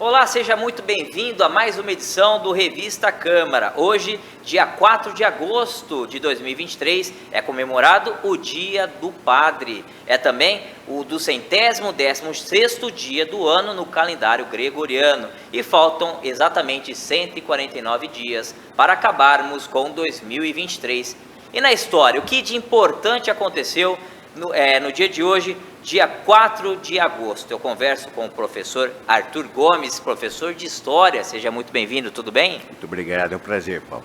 Olá, seja muito bem-vindo a mais uma edição do Revista Câmara. Hoje, dia 4 de agosto de 2023, é comemorado o Dia do Padre. É também o 216º dia do ano no calendário gregoriano. E faltam exatamente 149 dias para acabarmos com 2023. E na história, o que de importante aconteceu no dia de hoje, dia 4 de agosto? Eu converso com o professor Arthur Gomes, professor de História. Seja muito bem-vindo, tudo bem? Muito obrigado, é um prazer, Paulo.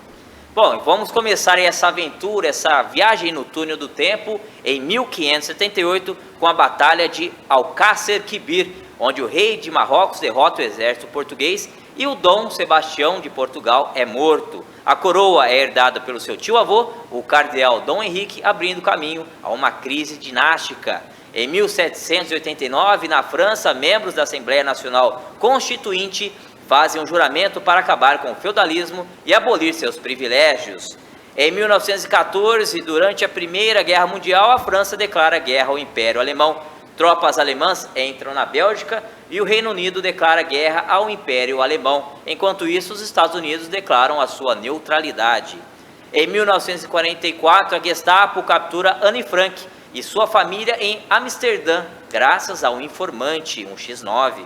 Bom, vamos começar essa aventura, essa viagem no túnel do tempo, em 1578, com a Batalha de Alcácer Quibir, onde o rei de Marrocos derrota o exército português e o Dom Sebastião de Portugal é morto. A coroa é herdada pelo seu tio-avô, o cardeal Dom Henrique, abrindo caminho a uma crise dinástica. Em 1789, na França, membros da Assembleia Nacional Constituinte fazem um juramento para acabar com o feudalismo e abolir seus privilégios. Em 1914, durante a Primeira Guerra Mundial, a França declara guerra ao Império Alemão. Tropas alemãs entram na Bélgica e o Reino Unido declara guerra ao Império Alemão. Enquanto isso, os Estados Unidos declaram a sua neutralidade. Em 1944, a Gestapo captura Anne Frank e sua família em Amsterdã, graças a um informante, um X9.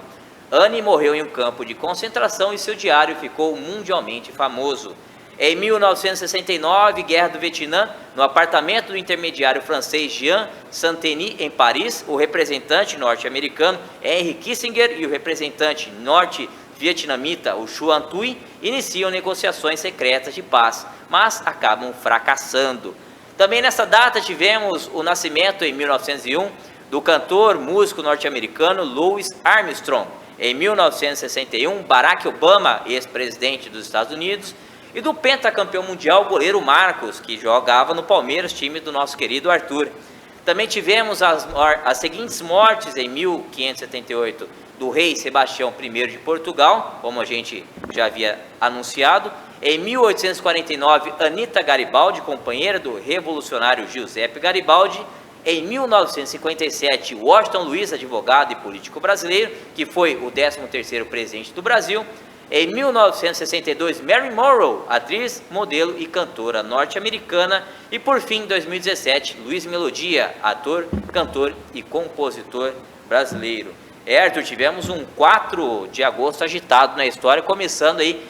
Anne morreu em um campo de concentração e seu diário ficou mundialmente famoso. Em 1969, Guerra do Vietnã, no apartamento do intermediário francês Jean Santeny, em Paris, o representante norte-americano Henry Kissinger e o representante norte-vietnamita, o Xuan Thuy, iniciam negociações secretas de paz, mas acabam fracassando. Também nessa data tivemos o nascimento, em 1901, do cantor, músico norte-americano Louis Armstrong. Em 1961, Barack Obama, ex-presidente dos Estados Unidos, e do pentacampeão mundial, goleiro Marcos, que jogava no Palmeiras, time do nosso querido Arthur. Também tivemos as seguintes mortes em 1578, do rei Sebastião I de Portugal, como a gente já havia anunciado. Em 1849, Anita Garibaldi, companheira do revolucionário Giuseppe Garibaldi. Em 1957, Washington Luiz, advogado e político brasileiro, que foi o 13º presidente do Brasil. Em 1962, Mary Monroe, atriz, modelo e cantora norte-americana. E por fim, em 2017, Luiz Melodia, ator, cantor e compositor brasileiro. Arthur, tivemos um 4 de agosto agitado na história, começando aí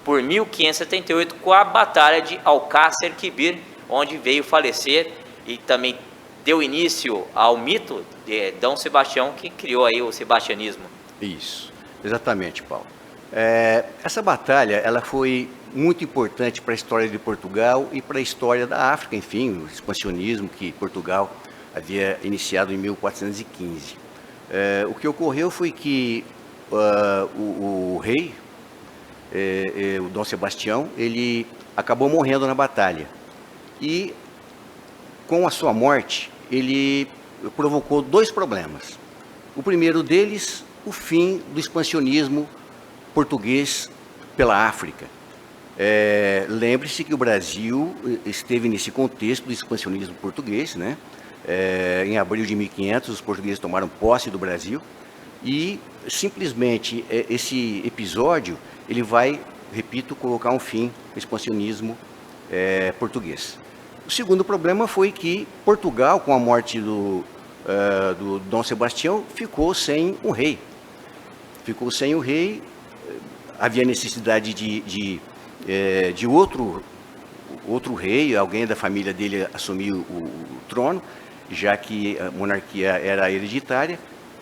por 1578 com a Batalha de Alcácer Quibir, onde veio falecer e também deu início ao mito de Dom Sebastião, que criou aí o sebastianismo. Isso, exatamente, Paulo. Essa batalha ela foi muito importante para a história de Portugal e para a história da África, enfim, o expansionismo que Portugal havia iniciado em 1415. O que ocorreu foi que o rei, o Dom Sebastião, ele acabou morrendo na batalha. E com a sua morte, ele provocou dois problemas. O primeiro deles, o fim do expansionismo português pela África. Lembre-se que o Brasil esteve nesse contexto do expansionismo português, né? Em abril de 1500, os portugueses tomaram posse do Brasil e simplesmente esse episódio ele vai, repito, colocar um fim no expansionismo português. O segundo problema foi que Portugal, com a morte do Dom Sebastião, ficou sem um rei. Ficou sem o rei. Havia necessidade de outro rei, alguém da família dele assumir o trono, já que a monarquia era hereditária,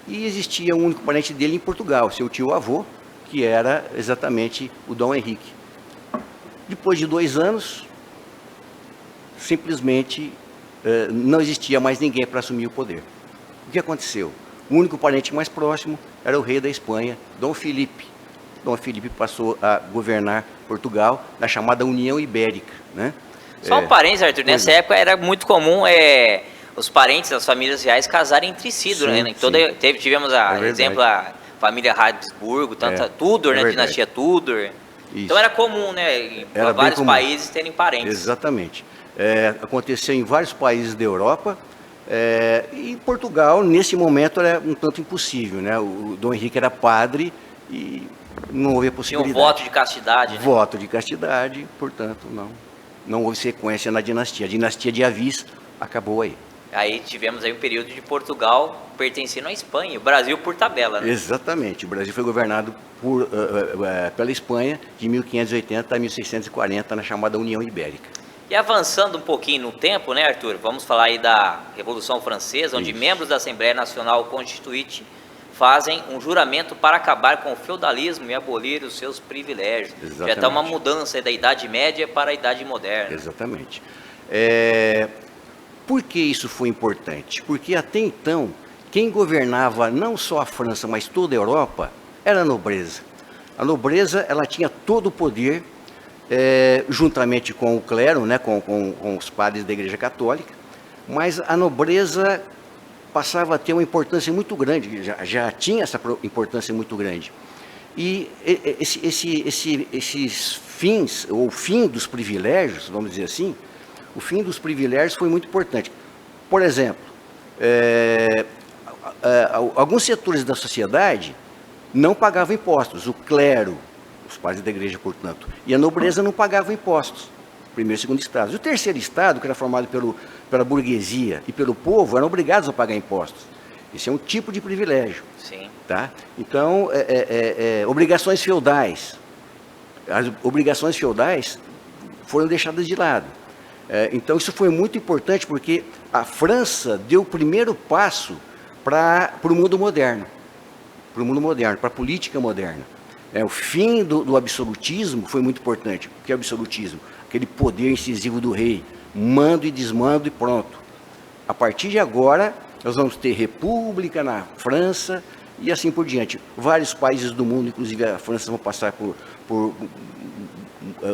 e existia um único parente dele em Portugal, seu tio-avô, que era exatamente o Dom Henrique. Depois de 2 anos, simplesmente não existia mais ninguém para assumir o poder. O que aconteceu? O único parente mais próximo era o rei da Espanha, Dom Filipe. Dom Filipe passou a governar Portugal na chamada União Ibérica, né? Só um parênteses, Arthur, nessa época era muito comum os parentes das famílias reais casarem entre si, né? Tivemos exemplo, a família Habsburgo, Tudor, né? Dinastia Tudor. Isso. Então era comum, né? Em vários países terem parentes. Exatamente. Aconteceu em vários países da Europa. E Portugal, nesse momento, era um tanto impossível, né? O Dom Henrique era padre e não houve a Tinha um possibilidade. voto de castidade, né? Voto de castidade, portanto, não houve sequência na dinastia. A dinastia de Avis acabou aí. Aí tivemos aí um período de Portugal pertencendo à Espanha, o Brasil por tabela, né? Exatamente. O Brasil foi governado pela Espanha de 1580 a 1640, na chamada União Ibérica. E avançando um pouquinho no tempo, né, Arthur? Vamos falar aí da Revolução Francesa, onde Isso. membros da Assembleia Nacional Constituinte fazem um juramento para acabar com o feudalismo e abolir os seus privilégios. Exatamente. Já está uma mudança aí da Idade Média para a Idade Moderna. Exatamente. Por que isso foi importante? Porque até então, quem governava não só a França, mas toda a Europa, era a nobreza. A nobreza, ela tinha todo o poder, juntamente com o clero, né, com os padres da Igreja Católica, mas a nobreza passava a ter uma importância muito grande, já tinha essa importância muito grande. E esses fins, ou o fim dos privilégios, vamos dizer assim, o fim dos privilégios foi muito importante. Por exemplo, alguns setores da sociedade não pagavam impostos, o clero, os padres da igreja, portanto, e a nobreza não pagava impostos, primeiro e segundo estado. E o terceiro estado, que era formado pela burguesia e pelo povo, eram obrigados a pagar impostos. Esse é um tipo de privilégio. Sim. Tá? Então, obrigações feudais. As obrigações feudais foram deixadas de lado. Então, isso foi muito importante porque a França deu o primeiro passo para o mundo moderno, para a política moderna. O fim do absolutismo foi muito importante. O que é o absolutismo? Aquele poder incisivo do rei, mando e desmando e pronto. A partir de agora, nós vamos ter república na França e assim por diante. Vários países do mundo, inclusive a França, vão passar por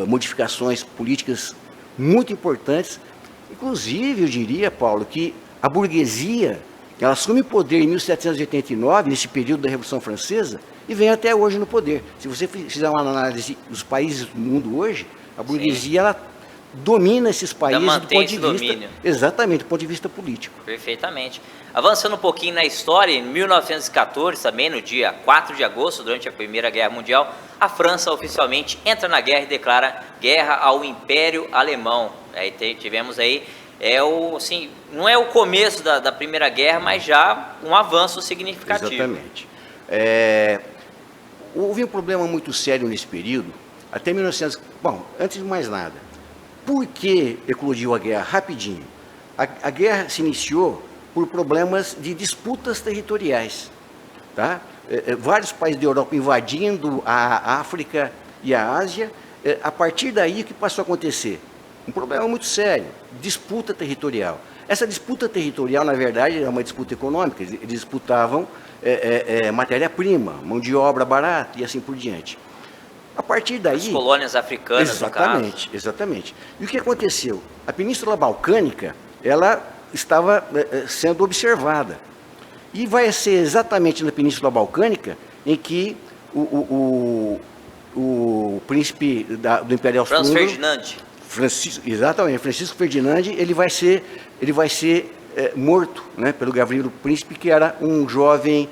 modificações políticas muito importantes. Inclusive, eu diria, Paulo, que a burguesia, ela assume poder em 1789, nesse período da Revolução Francesa, e vem até hoje no poder. Se você fizer uma análise dos países do mundo hoje, a burguesia, ela domina esses países do ponto de vista, exatamente, do ponto de vista político. Perfeitamente. Avançando um pouquinho na história, em 1914, também no dia 4 de agosto, durante a Primeira Guerra Mundial, a França oficialmente entra na guerra e declara guerra ao Império Alemão. Aí tivemos aí, assim, não é o começo da Primeira Guerra, mas já um avanço significativo. Exatamente. Houve um problema muito sério nesse período, até 1900. Bom, antes de mais nada, por que eclodiu a guerra? Rapidinho. A guerra se iniciou por problemas de disputas territoriais. Tá? Vários países da Europa invadindo a África e a Ásia. A partir daí, o que passou a acontecer? Um problema muito sério, disputa territorial. Essa disputa territorial, na verdade, é uma disputa econômica. Eles disputavam matéria-prima, mão de obra barata e assim por diante. A partir daí... As colônias africanas, no caso. Exatamente. E o que aconteceu? A Península Balcânica, ela estava sendo observada. E vai ser exatamente na Península Balcânica em que o príncipe do Império Austro-Húngaro... Francisco Ferdinand, ele vai ser morto, né, pelo Gavrilo Príncipe, que era um jovem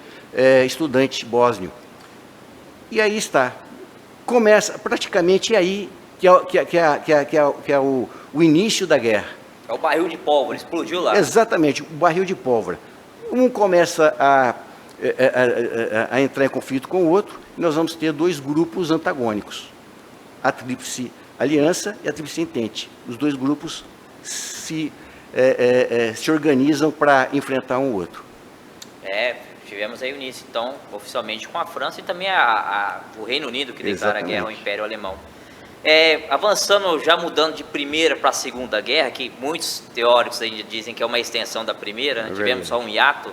estudante bósnio. E aí está. Começa praticamente aí que é o início da guerra. É o barril de pólvora, explodiu lá. Exatamente, o barril de pólvora. Um começa a entrar em conflito com o outro, e nós vamos ter dois grupos antagônicos. A Tríplice Aliança e a Tríplice Entente. Os dois grupos se organizam para enfrentar um outro. Tivemos aí o início, então, oficialmente com a França e também o Reino Unido, que declara a guerra ao Império Alemão. Avançando, já mudando de Primeira para a Segunda Guerra, que muitos teóricos ainda dizem que é uma extensão da Primeira, né? Tivemos só um hiato.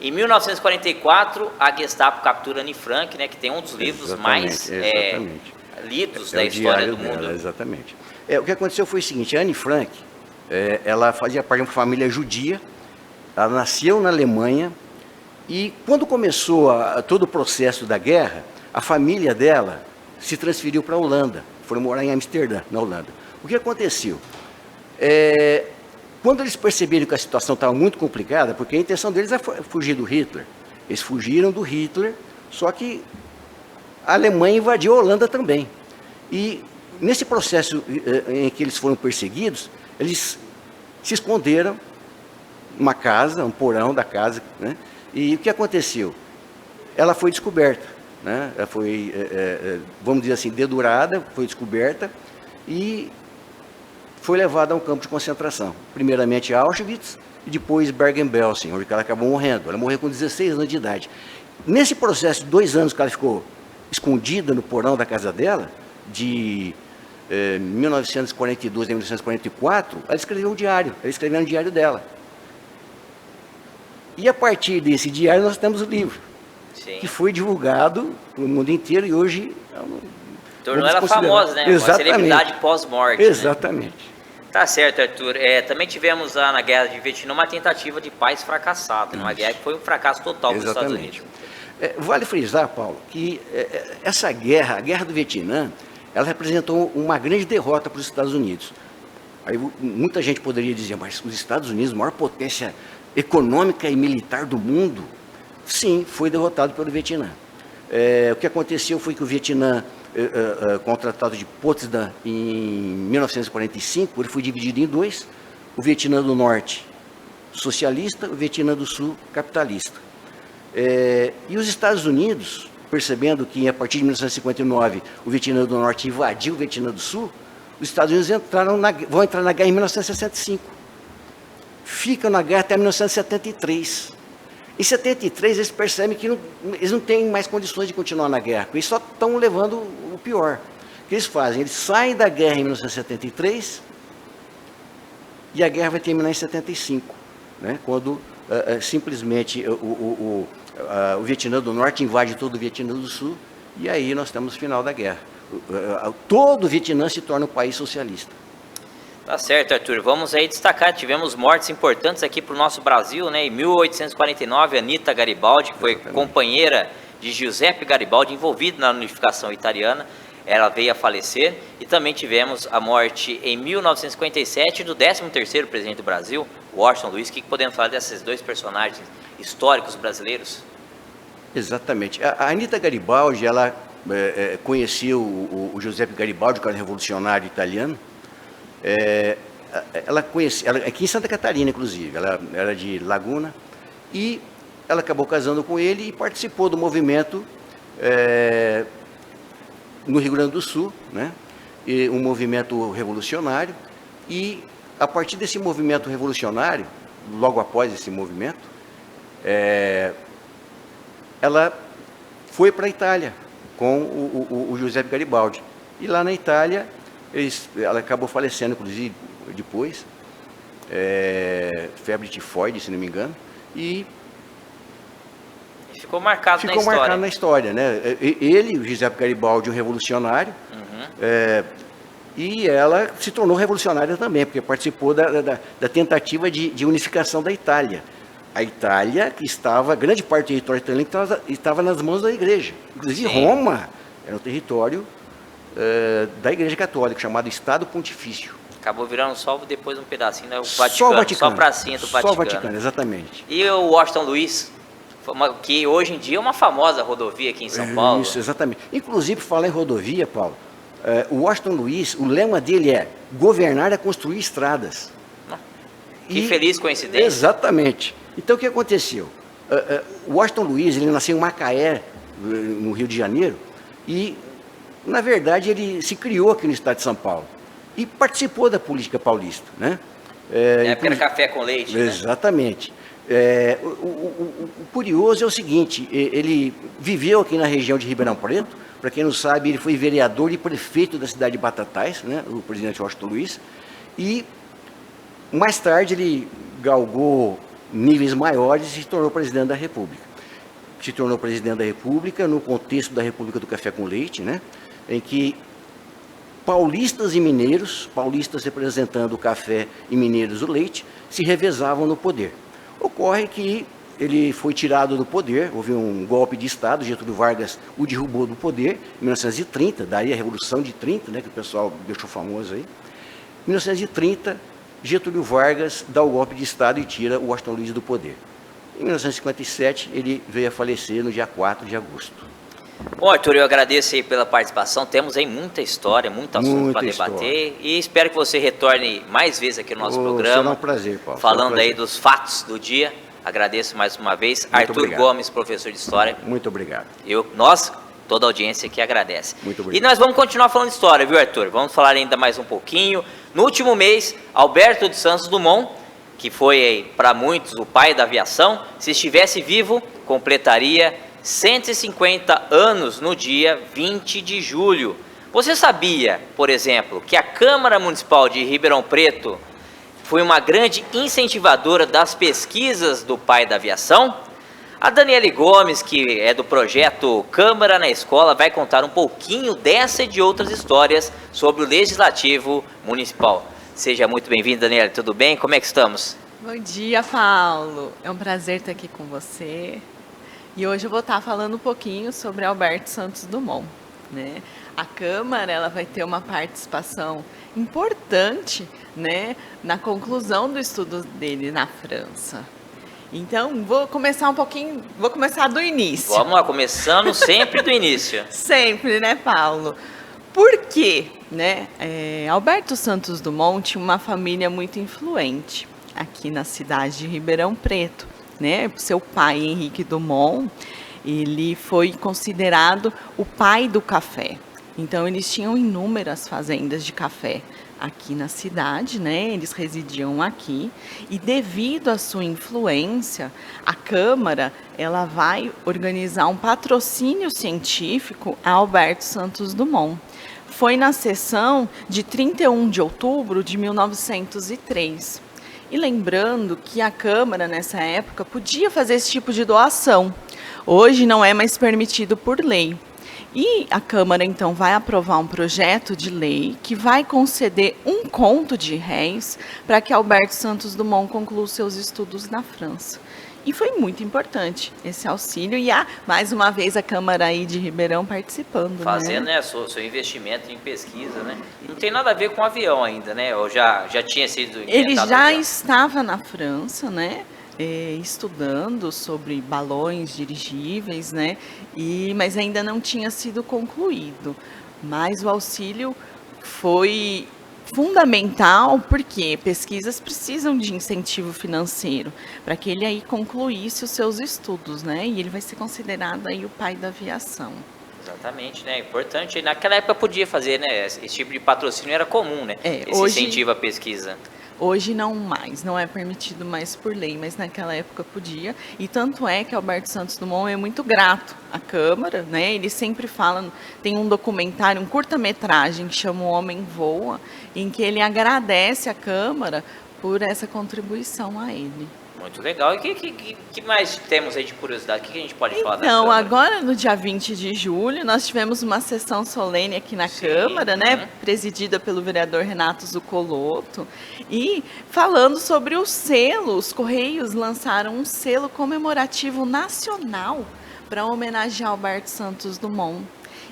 Em 1944, a Gestapo captura Anne Frank, né, que tem um dos livros mais lidos da história do mundo. Exatamente. O que aconteceu foi o seguinte: a Anne Frank, ela fazia parte de uma família judia, ela nasceu na Alemanha, e quando começou todo o processo da guerra, a família dela se transferiu para a Holanda, foram morar em Amsterdã, na Holanda. O que aconteceu? Quando eles perceberam que a situação estava muito complicada, porque a intenção deles é fugir do Hitler, eles fugiram do Hitler, só que a Alemanha invadiu a Holanda também. E nesse processo em que eles foram perseguidos, eles se esconderam numa casa, um porão da casa, né? E o que aconteceu? Ela foi descoberta, né? Ela foi, vamos dizer assim, dedurada, foi descoberta e foi levada a um campo de concentração. Primeiramente Auschwitz e depois Bergen-Belsen, onde ela acabou morrendo. Ela morreu com 16 anos de idade. Nesse processo de 2 anos que ela ficou escondida no porão da casa dela, de 1942 a 1944, ela escreveu um diário, ela escreveu no diário dela. E a partir desse diário nós temos o livro, Sim. que foi divulgado no mundo inteiro e hoje... Tornou ela famosa, né? Exatamente. Uma celebridade pós-morte. Exatamente. Né? Tá certo, Arthur. Também tivemos lá na Guerra de Vietnã uma tentativa de paz fracassada, uma guerra que foi um fracasso total para os Estados Unidos. Vale frisar, Paulo, que essa guerra, a Guerra do Vietnã, ela representou uma grande derrota para os Estados Unidos. Aí muita gente poderia dizer, mas os Estados Unidos, a maior potência econômica e militar do mundo, sim, foi derrotado pelo Vietnã. O que aconteceu foi que o Vietnã, com o Tratado de Potsdam em 1945, ele foi dividido em 2, o Vietnã do Norte socialista, o Vietnã do Sul capitalista. E os Estados Unidos, percebendo que a partir de 1959 o Vietnã do Norte invadiu o Vietnã do Sul, os Estados Unidos vão entrar na guerra em 1965. Ficam na guerra até 1973. Em 73 eles percebem que eles não têm mais condições de continuar na guerra, porque eles só estão levando o pior. O que eles fazem? Eles saem da guerra em 1973 e a guerra vai terminar em 75, né? Quando simplesmente o Vietnã do Norte invade todo o Vietnã do Sul e aí nós temos o final da guerra. Todo o Vietnã se torna um país socialista. Tá certo, Arthur. Vamos aí destacar, tivemos mortes importantes aqui para o nosso Brasil, né? Em 1849, Anita Garibaldi, que foi companheira de Giuseppe Garibaldi, envolvida na unificação italiana, ela veio a falecer. E também tivemos a morte em 1957 do 13º presidente do Brasil, Washington Luiz. O que podemos falar desses dois personagens históricos brasileiros? Exatamente. A Anita Garibaldi, ela conheceu o Giuseppe Garibaldi, que era revolucionário italiano. Ela aqui em Santa Catarina, inclusive, ela era de Laguna, e ela acabou casando com ele e participou do movimento no Rio Grande do Sul, né? Um movimento revolucionário, e a partir desse movimento revolucionário, logo após esse movimento, ela foi para a Itália com o Giuseppe Garibaldi, e lá na Itália ela acabou falecendo, inclusive, depois, febre tifoide, se não me engano, e ficou marcado na história, né? Ele, o Giuseppe Garibaldi, um revolucionário, e ela se tornou revolucionária também, porque participou da tentativa de unificação da Itália. A Itália, que grande parte do território italiano estava nas mãos da igreja, inclusive Sim. Roma era um território da Igreja Católica, chamado Estado Pontifício. Acabou virando só depois um pedacinho, né? Só o Vaticano. Só pracinha do Vaticano. Só o Vaticano, exatamente. E o Washington Luiz, que hoje em dia é uma famosa rodovia aqui em São Paulo. Isso, exatamente. Inclusive, falar em rodovia, Paulo, o Washington Luiz, o lema dele é governar é construir estradas. Que feliz coincidência. Exatamente. Então, o que aconteceu? O Washington Luiz, ele nasceu em Macaé, no Rio de Janeiro, e na verdade, ele se criou aqui no estado de São Paulo e participou da política paulista, né? Época era café com leite, exatamente. Né? O curioso é o seguinte, ele viveu aqui na região de Ribeirão Preto, para quem não sabe, ele foi vereador e prefeito da cidade de Batatais, né? O presidente Washington Luiz, e mais tarde ele galgou níveis maiores e se tornou presidente da República. Se tornou presidente da República no contexto da República do Café com Leite, né? Em que paulistas e mineiros, paulistas representando o café e mineiros o leite, se revezavam no poder. Ocorre que ele foi tirado do poder, houve um golpe de Estado, Getúlio Vargas o derrubou do poder, em 1930, daí a Revolução de 30, né, que o pessoal deixou famoso aí. Em 1930, Getúlio Vargas dá o golpe de Estado e tira o Washington Luiz do poder. Em 1957, ele veio a falecer no dia 4 de agosto. Bom, Arthur, eu agradeço aí pela participação. Temos aí muita história, muito assunto para debater. E espero que você retorne mais vezes aqui no nosso programa. Será um prazer, Paulo. Falando aí dos fatos do dia. Agradeço mais uma vez. Muito Arthur obrigado. Gomes, professor de História. Muito obrigado. Nós, toda a audiência que agradece. Muito E obrigado. nós vamos continuar falando de história, viu, Arthur? Vamos falar ainda mais um pouquinho. No último mês, Alberto de Santos Dumont, que foi para muitos o pai da aviação, se estivesse vivo, completaria 150 anos no dia 20 de julho. Você sabia, por exemplo, que a Câmara Municipal de Ribeirão Preto foi uma grande incentivadora das pesquisas do pai da aviação? A Daniele Gomes, que é do projeto Câmara na Escola, vai contar um pouquinho dessa e de outras histórias sobre o Legislativo Municipal. Seja muito bem-vinda, Daniele. Tudo bem? Como é que estamos? Bom dia, Paulo. É um prazer estar aqui com você. E hoje eu vou estar falando um pouquinho sobre Alberto Santos Dumont, né? A Câmara, ela vai ter uma participação importante, né, na conclusão do estudo dele na França. Então, vou começar do início. Vamos lá, começando sempre do início. Sempre, né, Paulo? Por quê? Né? Alberto Santos Dumont tinha uma família muito influente aqui na cidade de Ribeirão Preto, né? Seu pai, Henrique Dumont, ele foi considerado o pai do café. Então, eles tinham inúmeras fazendas de café aqui na cidade, né? Eles residiam aqui e devido à sua influência, a Câmara, ela vai organizar um patrocínio científico a Alberto Santos Dumont. Foi na sessão de 31 de outubro de 1903. E lembrando que a Câmara, nessa época, podia fazer esse tipo de doação. Hoje não é mais permitido por lei. E a Câmara, então, vai aprovar um projeto de lei que vai conceder um conto de réis para que Alberto Santos Dumont conclua seus estudos na França. E foi muito importante esse auxílio e mais uma vez a Câmara aí de Ribeirão participando. Fazendo, né, seu investimento em pesquisa, né? Não tem nada a ver com avião ainda, né? Ou já tinha sido inventado? Ele já estava na França, né? Estudando sobre balões dirigíveis, né? Mas ainda não tinha sido concluído. Mas o auxílio foi fundamental porque pesquisas precisam de incentivo financeiro para que ele aí concluísse os seus estudos, né? E ele vai ser considerado aí o pai da aviação. Exatamente, né? Importante. Naquela época podia fazer, né? Esse tipo de patrocínio era comum, né? Esse incentivo à pesquisa. Hoje não mais, não é permitido mais por lei, mas naquela época podia. E tanto é que Alberto Santos Dumont é muito grato à Câmara, né? Ele sempre fala, tem um documentário, um curta-metragem que chama O Homem Voa, em que ele agradece à Câmara por essa contribuição a ele. Muito legal. E que mais temos aí de curiosidade? O que a gente pode falar da Então, Câmara? agora no dia 20 de julho, nós tivemos uma sessão solene aqui na Câmara, né? Presidida pelo vereador Renato Zuccolotto. E falando sobre o selo, os Correios lançaram um selo comemorativo nacional para homenagear Alberto Santos Dumont.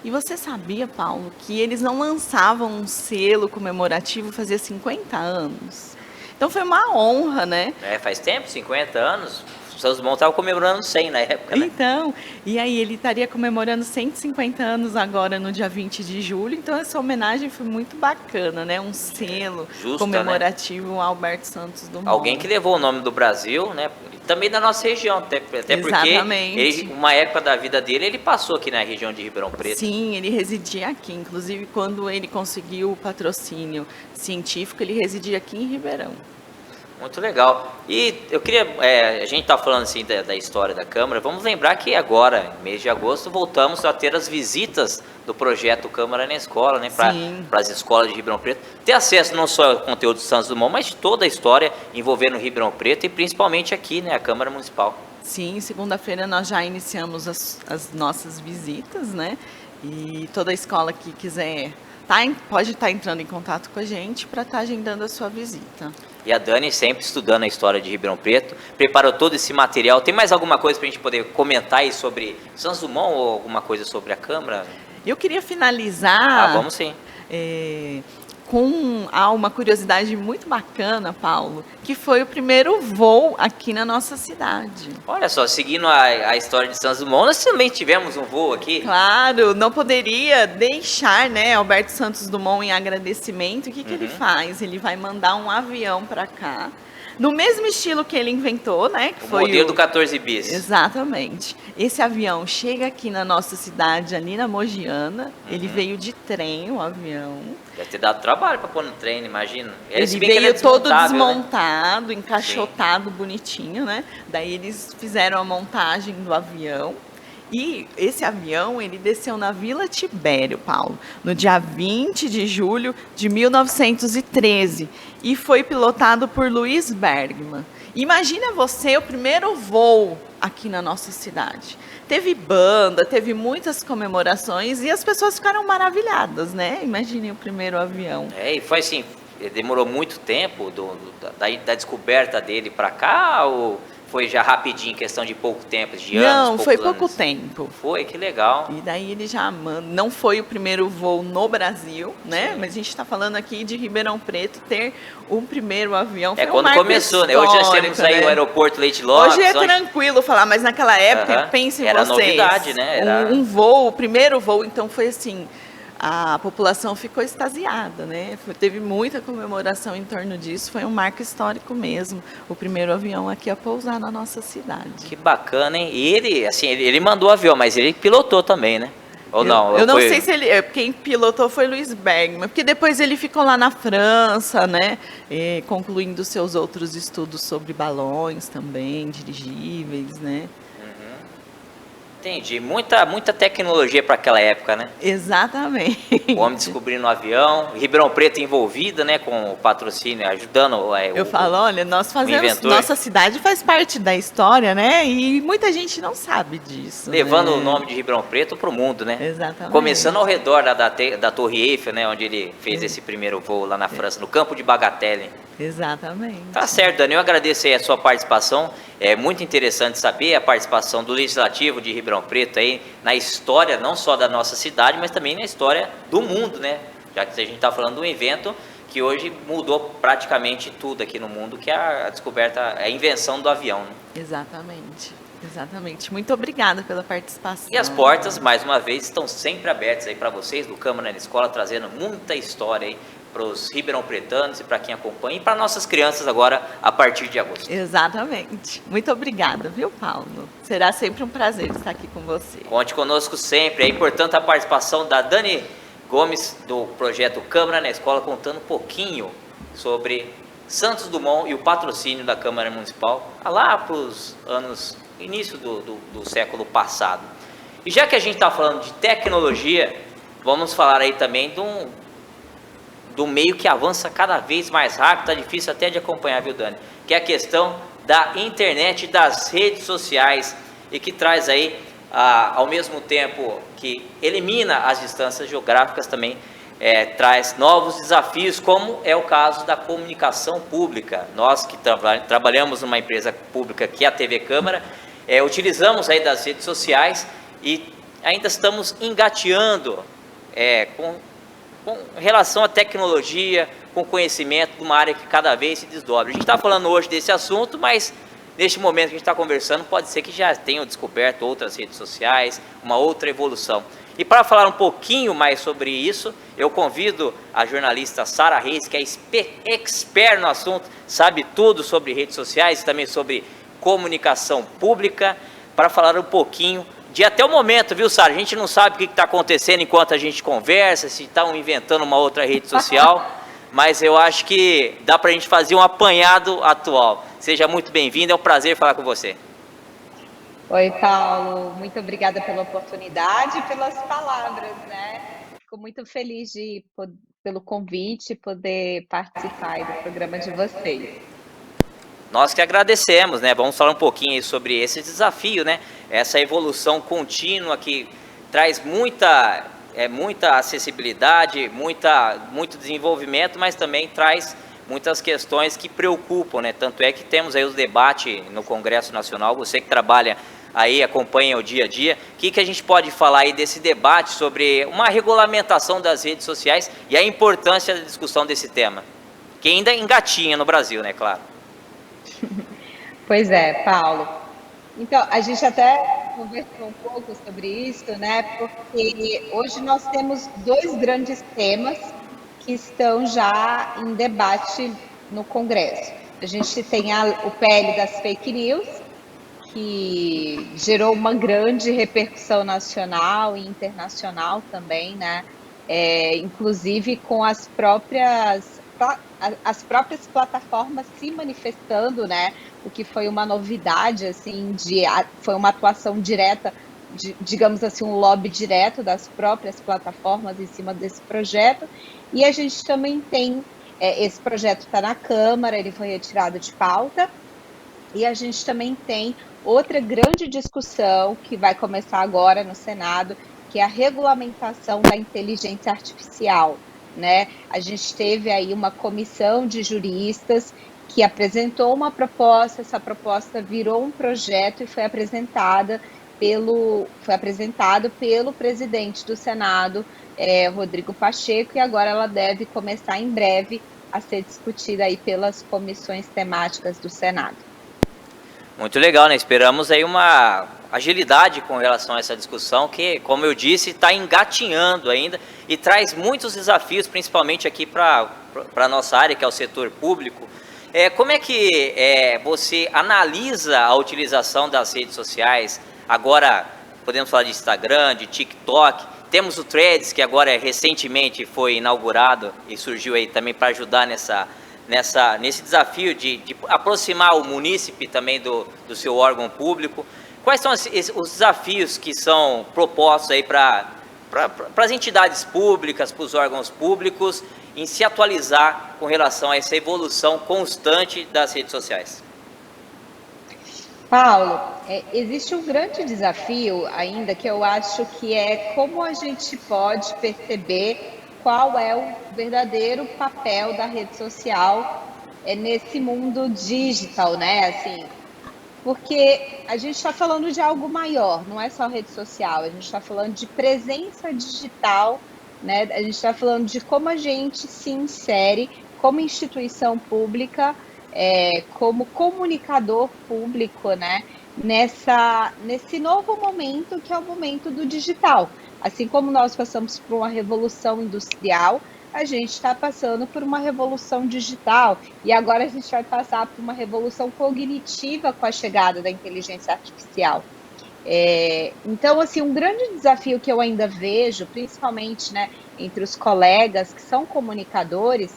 E você sabia, Paulo, que eles não lançavam um selo comemorativo fazia 50 anos? Então foi uma honra, né? Faz tempo, 50 anos. Os Santos Dumont estavam comemorando 100 na época, né? Então, e aí ele estaria comemorando 150 anos agora no dia 20 de julho. Então essa homenagem foi muito bacana, né? Um selo comemorativo, né, ao Alberto Santos Dumont. Alguém que levou o nome do Brasil, né? Também da nossa região, até porque uma época da vida dele, ele passou aqui na região de Ribeirão Preto. Sim, ele residia aqui. Inclusive, quando ele conseguiu o patrocínio científico, ele residia aqui em Ribeirão. Muito legal. E eu queria, a gente está falando assim da história da Câmara, vamos lembrar que agora, mês de agosto, voltamos a ter as visitas do projeto Câmara na Escola, né, para as escolas de Ribeirão Preto, ter acesso não só ao conteúdo do Santos Dumont, mas de toda a história envolvendo Ribeirão Preto e principalmente aqui, né, a Câmara Municipal. Sim, segunda-feira nós já iniciamos as nossas visitas, né, e toda a escola que quiser pode estar entrando em contato com a gente para estar agendando a sua visita. E a Dani sempre estudando a história de Ribeirão Preto, preparou todo esse material. Tem mais alguma coisa para a gente poder comentar aí sobre Santos Dumont ou alguma coisa sobre a Câmara? Eu queria finalizar vamos sim. há uma curiosidade muito bacana, Paulo, que foi o primeiro voo aqui na nossa cidade. Olha só, seguindo a história de Santos Dumont, nós também tivemos um voo aqui. Claro, não poderia deixar, né, Alberto Santos Dumont em agradecimento. O que ele faz? Ele vai mandar um avião para cá, no mesmo estilo que ele inventou, né? Que O foi modelo do 14 bis. Exatamente. Esse avião chega aqui na nossa cidade, ali na Mogiana. Ele veio de trem, o avião. Deve ter dado trabalho para pôr no trem, imagina. Ele Se bem que veio todo desmontável, né? desmontado, encaixotado, bonitinho, né? Daí eles fizeram a montagem do avião. E esse avião, ele desceu na Vila Tibério, Paulo, no dia 20 de julho de 1913. E foi pilotado por Louis Bergman. Imagina você, o primeiro voo aqui na nossa cidade. Teve banda, teve muitas comemorações e as pessoas ficaram maravilhadas, né? Imaginem o primeiro avião. E foi assim, demorou muito tempo da descoberta dele para cá, ou foi já rapidinho, questão de pouco tempo, de anos? Não, foi pouco tempo. Foi, que legal. E daí ele já não foi o primeiro voo no Brasil, né? Sim. Mas a gente está falando aqui de Ribeirão Preto ter o primeiro avião. É Foi um quando marco começou, né? Hoje nós temos histórico, aí né? o aeroporto Leite Lopes. Hoje é onde- tranquilo falar, mas naquela época, pensem Era vocês. novidade, né? Era- Um voo, o primeiro voo, então foi assim, a população ficou extasiada, né? Teve muita comemoração em torno disso, foi um marco histórico mesmo, o primeiro avião aqui a pousar na nossa cidade. Que bacana, hein? E ele, assim, ele mandou o avião, mas ele pilotou também, né? Ou não? Eu não foi- sei se ele. Quem pilotou foi Louis Bergman, porque depois ele ficou lá na França, né? Concluindo seus outros estudos sobre balões também, dirigíveis, né? Entendi. Muita tecnologia para aquela época, né? Exatamente. O homem descobrindo o avião, Ribeirão Preto envolvida, né, com o patrocínio, ajudando Eu falo, olha, nós fazemos, inventor. nossa cidade faz parte da história, né? E muita gente não sabe disso. levando né? o nome de Ribeirão Preto para o mundo, né? Exatamente. Começando ao redor da Torre Eiffel, né, onde ele fez esse primeiro voo lá na França, no campo de Bagatelle. Exatamente. Tá certo, Dani, eu agradeço aí a sua participação. É muito interessante saber a participação do Legislativo de Ribeirão Preto aí na história, não só da nossa cidade, mas também na história do mundo, né? Já que a gente está falando de um evento que hoje mudou praticamente tudo aqui no mundo, que é a descoberta, a invenção do avião, né? Exatamente. Exatamente. Muito obrigada pela participação. E as portas, mais uma vez, estão sempre abertas aí para vocês do Câmara na Escola, trazendo muita história aí para os ribeirão-pretanos e para quem acompanha, e para nossas crianças agora, a partir de agosto. Exatamente. Muito obrigada, viu, Paulo? Será sempre um prazer estar aqui com você. Conte conosco sempre. É importante a participação da Dani Gomes, do projeto Câmara na Escola, contando um pouquinho sobre Santos Dumont e o patrocínio da Câmara Municipal, lá para os anos, início do século passado. E já que a gente está falando de tecnologia, vamos falar aí também do meio que avança cada vez mais rápido, está difícil até de acompanhar, viu, Dani? Que é a questão da internet, das redes sociais, e que traz aí, ao mesmo tempo que elimina as distâncias geográficas, também traz novos desafios, como é o caso da comunicação pública. Nós que trabalhamos numa empresa pública, que é a TV Câmara, utilizamos aí das redes sociais e ainda estamos engateando com relação à tecnologia, com conhecimento de uma área que cada vez se desdobra. A gente está falando hoje desse assunto, mas neste momento que a gente está conversando, pode ser que já tenham descoberto outras redes sociais, uma outra evolução. E para falar um pouquinho mais sobre isso, eu convido a jornalista Sara Reis, que é expert no assunto, sabe tudo sobre redes sociais e também sobre comunicação pública, para falar um pouquinho de até o momento, viu, Sara? A gente não sabe o que está acontecendo enquanto a gente conversa, se estão inventando uma outra rede social, mas eu acho que dá para a gente fazer um apanhado atual. Seja muito bem-vindo, é um prazer falar com você. Oi, Paulo, muito obrigada pela oportunidade e pelas palavras, né? Fico muito feliz pelo convite, poder participar aí do programa de vocês. Nós que agradecemos, né? Vamos falar um pouquinho aí sobre esse desafio, né? Essa evolução contínua que traz muita acessibilidade, muito desenvolvimento, mas também traz muitas questões que preocupam, né? Tanto é que temos aí os debates no Congresso Nacional. Você que trabalha aí acompanham o dia a dia. O que a gente pode falar aí desse debate sobre uma regulamentação das redes sociais e a importância da discussão desse tema? Que ainda engatinha no Brasil, né, claro. Pois é, Paulo. Então, a gente até conversou um pouco sobre isso, né? Porque hoje nós temos dois grandes temas que estão já em debate no Congresso. A gente tem o PL das fake news, que gerou uma grande repercussão nacional e internacional também, né? Inclusive com as próprias plataformas se manifestando, né? O que foi uma novidade, assim, foi uma atuação direta, digamos assim, um lobby direto das próprias plataformas em cima desse projeto. E a gente também tem, esse projeto está na Câmara, ele foi retirado de pauta, e a gente também tem outra grande discussão que vai começar agora no Senado, que é a regulamentação da inteligência artificial, né? A gente teve aí uma comissão de juristas que apresentou uma proposta, essa proposta virou um projeto e foi apresentado pelo presidente do Senado, Rodrigo Pacheco, e agora ela deve começar em breve a ser discutida aí pelas comissões temáticas do Senado. Muito legal, né? Esperamos aí uma agilidade com relação a essa discussão que, como eu disse, está engatinhando ainda e traz muitos desafios, principalmente aqui para a nossa área, que é o setor público. Como é que você analisa a utilização das redes sociais? Agora, podemos falar de Instagram, de TikTok, temos o Threads, que agora recentemente foi inaugurado e surgiu aí também para ajudar nesse desafio de aproximar o munícipe também do seu órgão público. Quais são os desafios que são propostos aí para as entidades públicas, para os órgãos públicos, em se atualizar com relação a essa evolução constante das redes sociais? Paulo, existe um grande desafio ainda que eu acho que é como a gente pode perceber qual é o verdadeiro papel da rede social nesse mundo digital, né? Assim, porque a gente está falando de algo maior, não é só rede social, a gente está falando de presença digital, né? A gente está falando de como a gente se insere como instituição pública, como comunicador público, né? Nesse novo momento que é o momento do digital. Assim como nós passamos por uma revolução industrial, a gente está passando por uma revolução digital e agora a gente vai passar por uma revolução cognitiva com a chegada da inteligência artificial. Então, assim, um grande desafio que eu ainda vejo, principalmente, né, entre os colegas que são comunicadores,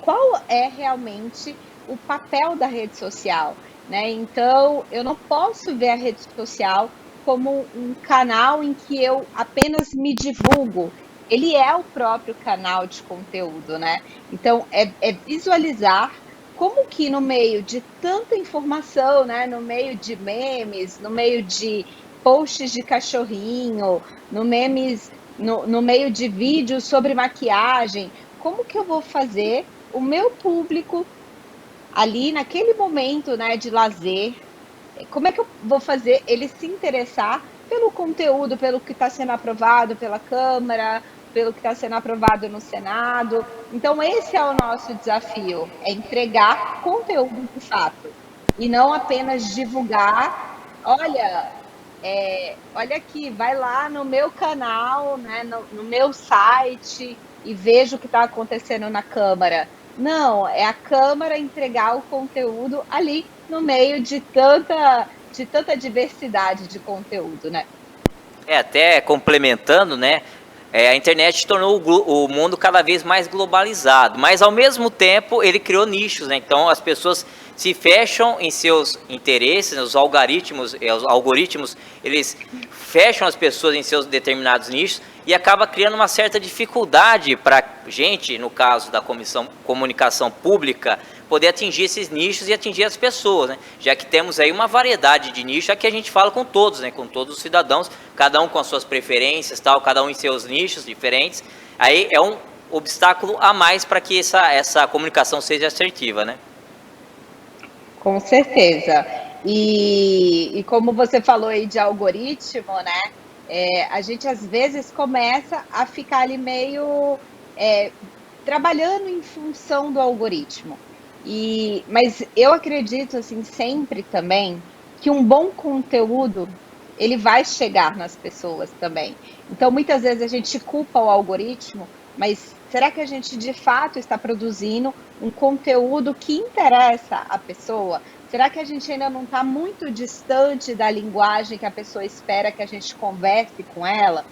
qual é realmente o papel da rede social, né? Então, eu não posso ver a rede social como um canal em que eu apenas me divulgo. Ele é o próprio canal de conteúdo, né? Então, é visualizar como que no meio de tanta informação, né? No meio de memes, no meio de posts de cachorrinho, no meio de vídeos sobre maquiagem, como que eu vou fazer o meu público ali naquele momento, né, de lazer, como é que eu vou fazer ele se interessar pelo conteúdo, pelo que está sendo aprovado pela Câmara, pelo que está sendo aprovado no Senado. Então, esse é o nosso desafio, é entregar conteúdo de fato, e não apenas divulgar, olha aqui, vai lá no meu canal, né, no meu site, e veja o que está acontecendo na Câmara. Não, é a Câmara entregar o conteúdo ali no meio de tanta diversidade de conteúdo, né? Até complementando, né? A internet tornou o mundo cada vez mais globalizado, mas ao mesmo tempo ele criou nichos, né? Então as pessoas se fecham em seus interesses, os algoritmos eles fecham as pessoas em seus determinados nichos e acaba criando uma certa dificuldade para a gente, no caso da comunicação pública, poder atingir esses nichos e atingir as pessoas, né? Já que temos aí uma variedade de nichos, aqui a gente fala com todos, né? Com todos os cidadãos, cada um com as suas preferências, tal, cada um em seus nichos diferentes. Aí é um obstáculo a mais para que essa comunicação seja assertiva, né? Com certeza. E como você falou aí de algoritmo, né? A gente às vezes começa a ficar ali meio trabalhando em função do algoritmo. Mas eu acredito assim sempre também que um bom conteúdo ele vai chegar nas pessoas também. Então muitas vezes a gente culpa o algoritmo, mas será que a gente de fato está produzindo um conteúdo que interessa a pessoa? Será que a gente ainda não está muito distante da linguagem que a pessoa espera que a gente converse com ela?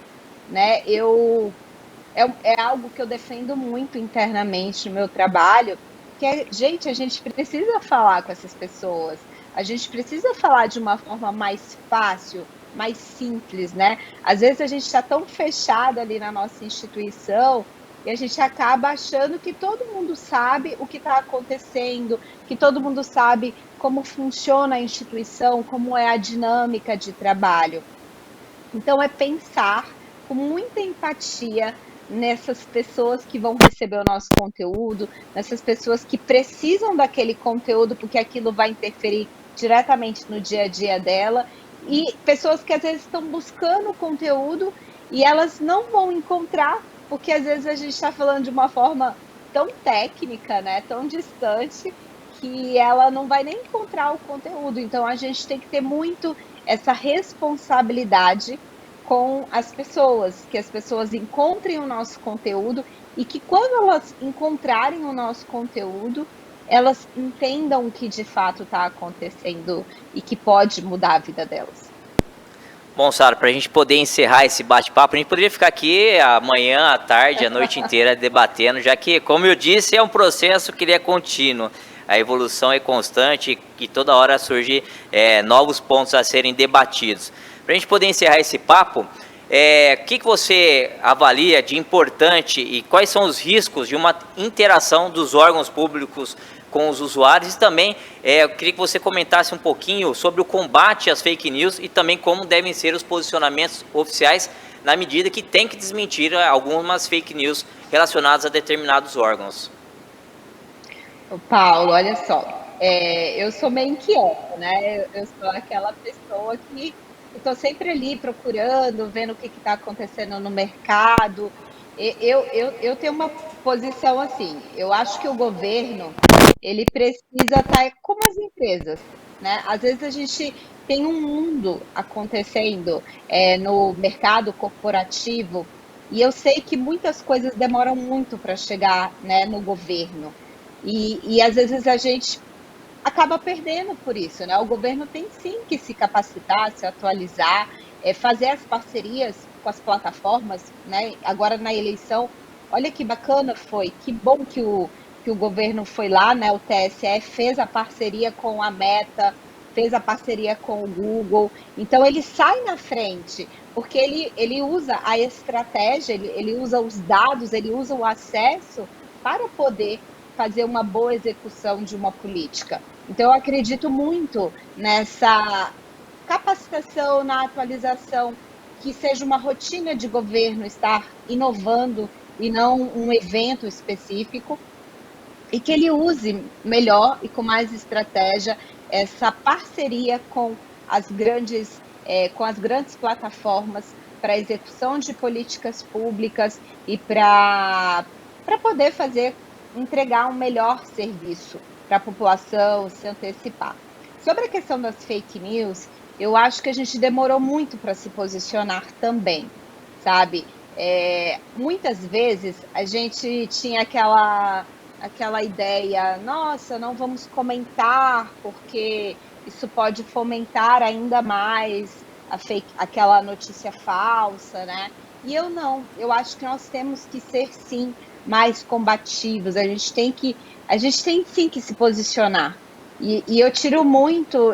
Né? É algo que eu defendo muito internamente no meu trabalho, que é, gente, a gente precisa falar com essas pessoas, a gente precisa falar de uma forma mais fácil, mais simples, né? Às vezes a gente está tão fechado ali na nossa instituição e a gente acaba achando que todo mundo sabe o que está acontecendo, que todo mundo sabe como funciona a instituição, como é a dinâmica de trabalho. Então, é pensar com muita empatia nessas pessoas que vão receber o nosso conteúdo, nessas pessoas que precisam daquele conteúdo, porque aquilo vai interferir diretamente no dia a dia dela, e pessoas que às vezes estão buscando conteúdo e elas não vão encontrar, porque às vezes a gente está falando de uma forma tão técnica, né, tão distante, que ela não vai nem encontrar o conteúdo. Então, a gente tem que ter muito essa responsabilidade com as pessoas, que as pessoas encontrem o nosso conteúdo e que quando elas encontrarem o nosso conteúdo, elas entendam o que de fato está acontecendo e que pode mudar a vida delas. Bom, Sara, para a gente poder encerrar esse bate-papo, a gente poderia ficar aqui amanhã, à tarde, a noite inteira debatendo, já que, como eu disse, é um processo que ele é contínuo. A evolução é constante e toda hora surgem novos pontos a serem debatidos. Para a gente poder encerrar esse papo, o que você avalia de importante e quais são os riscos de uma interação dos órgãos públicos com os usuários? E também eu queria que você comentasse um pouquinho sobre o combate às fake news e também como devem ser os posicionamentos oficiais na medida que tem que desmentir algumas fake news relacionadas a determinados órgãos. Paulo, olha só, eu sou meio inquieta, né? Eu sou aquela pessoa que estou sempre ali procurando, vendo o que está acontecendo no mercado. Eu tenho uma posição assim, eu acho que o governo, ele precisa estar como as empresas, né? Às vezes a gente tem um mundo acontecendo no mercado corporativo e eu sei que muitas coisas demoram muito para chegar, né, no governo. E às vezes a gente acaba perdendo por isso, né? O governo tem sim que se capacitar, se atualizar, fazer as parcerias com as plataformas, né? Agora na eleição, olha que bacana foi, que bom que o governo foi lá, né? O TSE fez a parceria com a Meta, fez a parceria com o Google, então ele sai na frente, porque ele usa a estratégia, ele usa os dados, ele usa o acesso para poder fazer uma boa execução de uma política. Então, eu acredito muito nessa capacitação, na atualização, que seja uma rotina de governo estar inovando e não um evento específico, e que ele use melhor e com mais estratégia essa parceria com as grandes plataformas para a execução de políticas públicas e para poder entregar um melhor serviço para a população, se antecipar. Sobre a questão das fake news, eu acho que a gente demorou muito para se posicionar também, sabe? Muitas vezes a gente tinha aquela ideia, nossa, não vamos comentar porque isso pode fomentar ainda mais aquela notícia falsa, né? E eu acho que nós temos que ser sim mais combativos, a gente tem sim que se posicionar. E eu tiro muito,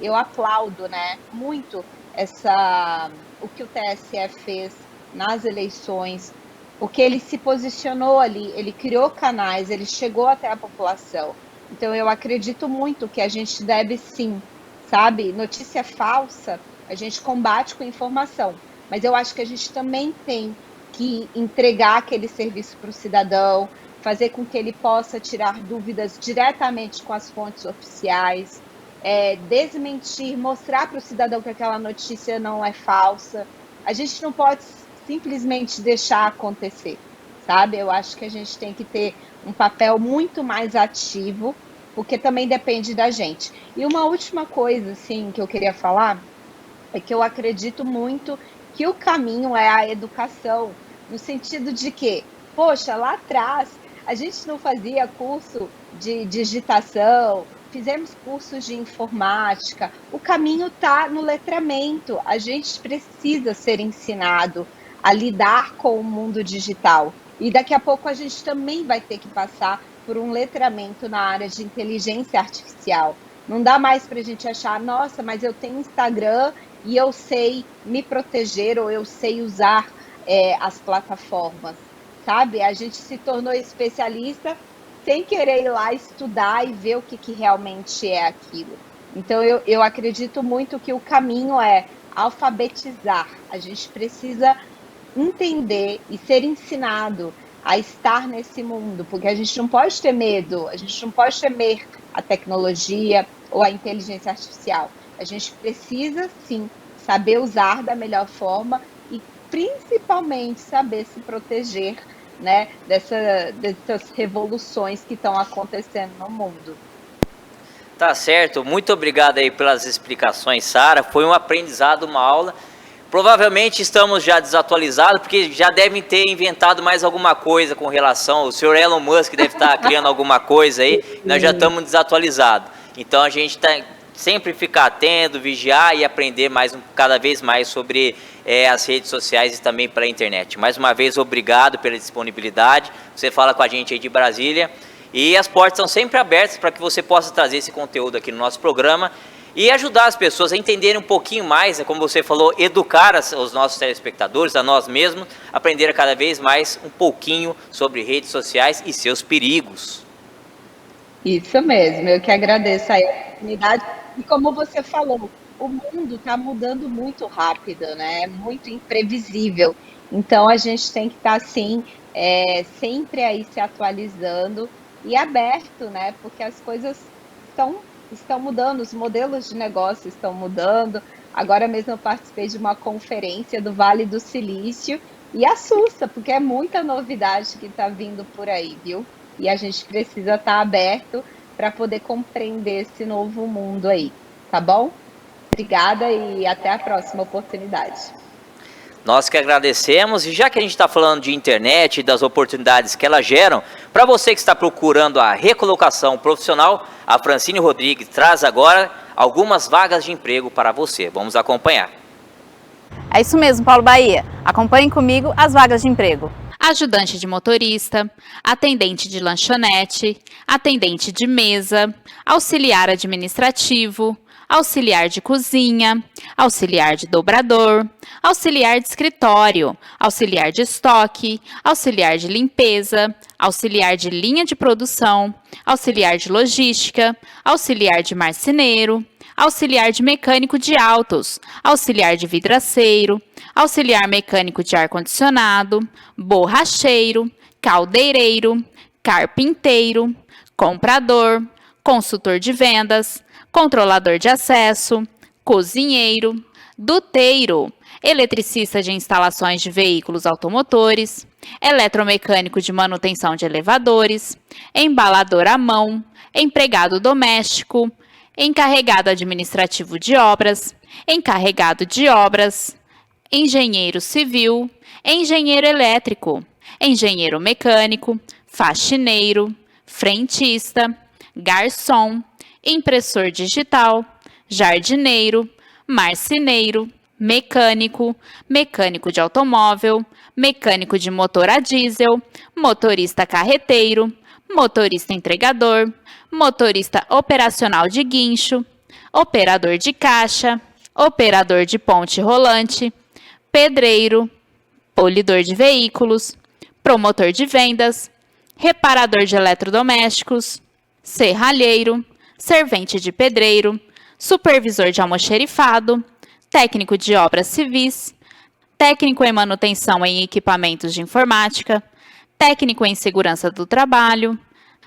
eu aplaudo, né, muito o que o TSE fez nas eleições, porque ele se posicionou ali, ele criou canais, ele chegou até a população. Então eu acredito muito que a gente deve sim, sabe, notícia falsa, a gente combate com informação, mas eu acho que a gente também tem que entregar aquele serviço para o cidadão, fazer com que ele possa tirar dúvidas diretamente com as fontes oficiais. desmentir, mostrar para o cidadão que aquela notícia não é falsa. A gente não pode simplesmente deixar acontecer, sabe? Eu acho que a gente tem que ter um papel muito mais ativo, porque também depende da gente. E uma última coisa, assim, que eu queria falar, é que eu acredito muito que o caminho é a educação, no sentido de que, poxa, lá atrás, a gente não fazia curso de digitação, fizemos cursos de informática, o caminho está no letramento, a gente precisa ser ensinado a lidar com o mundo digital. E daqui a pouco a gente também vai ter que passar por um letramento na área de inteligência artificial. Não dá mais para a gente achar, nossa, mas eu tenho Instagram e eu sei me proteger ou eu sei usar as plataformas, sabe? A gente se tornou especialista sem querer ir lá estudar e ver o que realmente é aquilo. Então, eu acredito muito que o caminho é alfabetizar. A gente precisa entender e ser ensinado a estar nesse mundo, porque a gente não pode ter medo, a gente não pode temer a tecnologia ou a inteligência artificial. A gente precisa, sim, saber usar da melhor forma e, principalmente, saber se proteger, né, dessas revoluções que estão acontecendo no mundo. Tá certo, muito obrigado aí pelas explicações, Sara. Foi um aprendizado, uma aula. Provavelmente estamos já desatualizados, porque já devem ter inventado mais alguma coisa com relação. O senhor Elon Musk deve estar criando alguma coisa aí, nós já estamos desatualizados. Então a gente tem sempre ficar atento, vigiar e aprender cada vez mais sobre as redes sociais e também pela internet. Mais uma vez, obrigado pela disponibilidade. Você fala com a gente aí de Brasília. E as portas estão sempre abertas para que você possa trazer esse conteúdo aqui no nosso programa e ajudar as pessoas a entenderem um pouquinho mais, como você falou, educar os nossos telespectadores, a nós mesmos, aprender cada vez mais um pouquinho sobre redes sociais e seus perigos. Isso mesmo, eu que agradeço a oportunidade. E como você falou, o mundo está mudando muito rápido, né? Muito imprevisível. Então a gente tem que estar, assim, sempre aí se atualizando e aberto, né? Porque as coisas estão mudando, os modelos de negócio estão mudando. Agora mesmo eu participei de uma conferência do Vale do Silício e assusta, porque é muita novidade que está vindo por aí, viu? E a gente precisa estar aberto para poder compreender esse novo mundo aí, tá bom? Obrigada e até a próxima oportunidade. Nós que agradecemos, e já que a gente está falando de internet e das oportunidades que elas geram, para você que está procurando a recolocação profissional, a Francine Rodrigues traz agora algumas vagas de emprego para você. Vamos acompanhar. É isso mesmo, Paulo Bahia. Acompanhem comigo as vagas de emprego. Ajudante de motorista, atendente de lanchonete, atendente de mesa, auxiliar administrativo, auxiliar de cozinha, auxiliar de dobrador, auxiliar de escritório, auxiliar de estoque, auxiliar de limpeza, auxiliar de linha de produção, auxiliar de logística, auxiliar de marceneiro, auxiliar de mecânico de autos, auxiliar de vidraceiro, auxiliar mecânico de ar-condicionado, borracheiro, caldeireiro, carpinteiro, comprador, consultor de vendas, controlador de acesso, cozinheiro, duteiro, eletricista de instalações de veículos automotores, eletromecânico de manutenção de elevadores, embalador à mão, empregado doméstico, encarregado administrativo de obras, encarregado de obras, engenheiro civil, engenheiro elétrico, engenheiro mecânico, faxineiro, frentista, garçom, impressor digital, jardineiro, marceneiro, mecânico, mecânico de automóvel, mecânico de motor a diesel, motorista carreteiro, motorista entregador, motorista operacional de guincho, operador de caixa, operador de ponte rolante, pedreiro, polidor de veículos, promotor de vendas, reparador de eletrodomésticos, serralheiro, servente de pedreiro, supervisor de almoxerifado, técnico de obras civis, técnico em manutenção em equipamentos de informática, técnico em segurança do trabalho,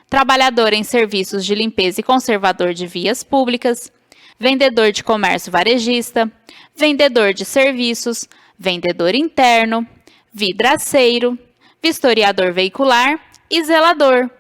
trabalhador em serviços de limpeza e conservador de vias públicas, vendedor de comércio varejista, vendedor de serviços, vendedor interno, vidraceiro, vistoriador veicular e zelador.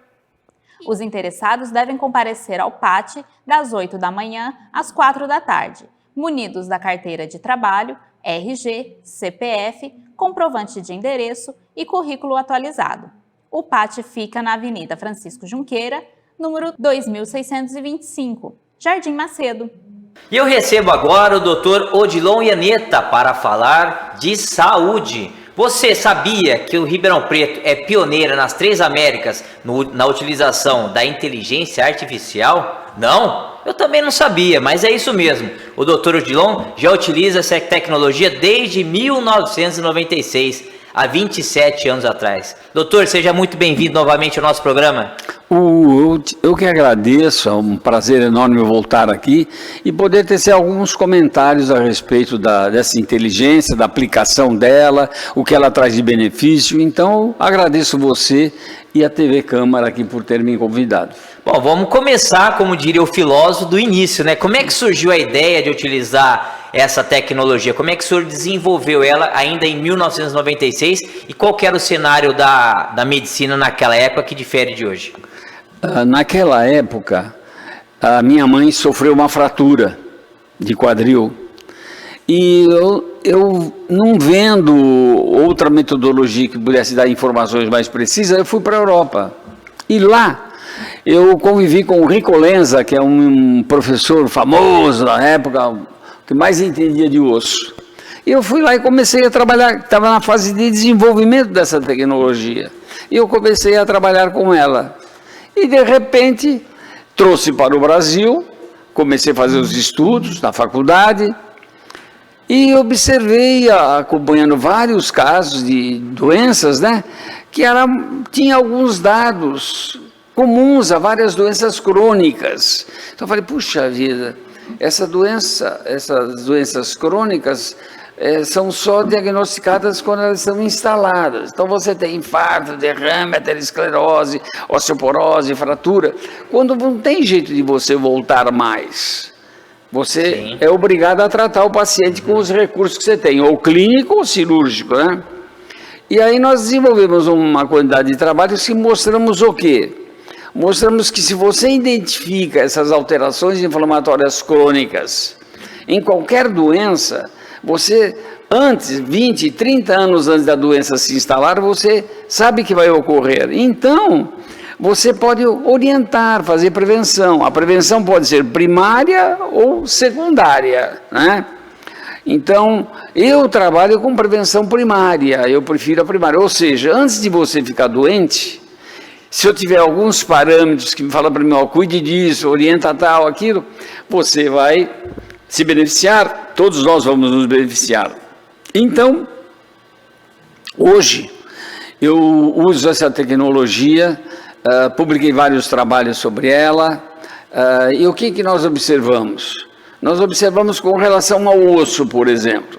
Os interessados devem comparecer ao PAT das 8 da manhã às 4 da tarde, munidos da carteira de trabalho, RG, CPF, comprovante de endereço e currículo atualizado. O PAT fica na Avenida Francisco Junqueira, número 2625, Jardim Macedo. E eu recebo agora o Dr. Odilon Ianetta para falar de saúde. Você sabia que o Ribeirão Preto é pioneira nas 3 Américas na utilização da inteligência artificial? Não? Eu também não sabia, mas é isso mesmo. O Dr. Odilon já utiliza essa tecnologia desde 1996, há 27 anos atrás. Doutor, seja muito bem-vindo novamente ao nosso programa. Eu que agradeço, é um prazer enorme voltar aqui e poder tecer alguns comentários a respeito dessa inteligência, da aplicação dela, o que ela traz de benefício. Então, agradeço você e a TV Câmara aqui por ter me convidado. Bom, vamos começar, como diria o filósofo, do início, né? Como é que surgiu a ideia de utilizar essa tecnologia? Como é que o senhor desenvolveu ela ainda em 1996 e qual que era o cenário da medicina naquela época que difere de hoje? Naquela época, a minha mãe sofreu uma fratura de quadril e eu não vendo outra metodologia que pudesse dar informações mais precisas, eu fui para a Europa. E lá eu convivi com o Rico Lenza, que é um professor famoso na época, que mais entendia de osso. E eu fui lá e comecei a trabalhar, estava na fase de desenvolvimento dessa tecnologia. E eu comecei a trabalhar com ela. E de repente trouxe para o Brasil, comecei a fazer os estudos na faculdade e observei, acompanhando vários casos de doenças, né, que tinha alguns dados comuns a várias doenças crônicas. Então eu falei, puxa vida, essas doenças crônicas são só diagnosticadas quando elas são instaladas. Então você tem infarto, derrame, aterosclerose, osteoporose, fratura. Quando não tem jeito de você voltar mais, você Sim. é obrigado a tratar o paciente com os recursos que você tem, ou clínico ou cirúrgico, né? E aí nós desenvolvemos uma quantidade de trabalhos que mostramos o quê? Mostramos que se você identifica essas alterações inflamatórias crônicas em qualquer doença, você, antes, 20, 30 anos antes da doença se instalar, você sabe que vai ocorrer. Então, você pode orientar, fazer prevenção. A prevenção pode ser primária ou secundária, né? Então, eu trabalho com prevenção primária, eu prefiro a primária. Ou seja, antes de você ficar doente, se eu tiver alguns parâmetros que me falam para mim, ó, cuide disso, orienta tal, aquilo, você vai se beneficiar, todos nós vamos nos beneficiar. Então, hoje, eu uso essa tecnologia, publiquei vários trabalhos sobre ela, e o que nós observamos? Nós observamos com relação ao osso, por exemplo.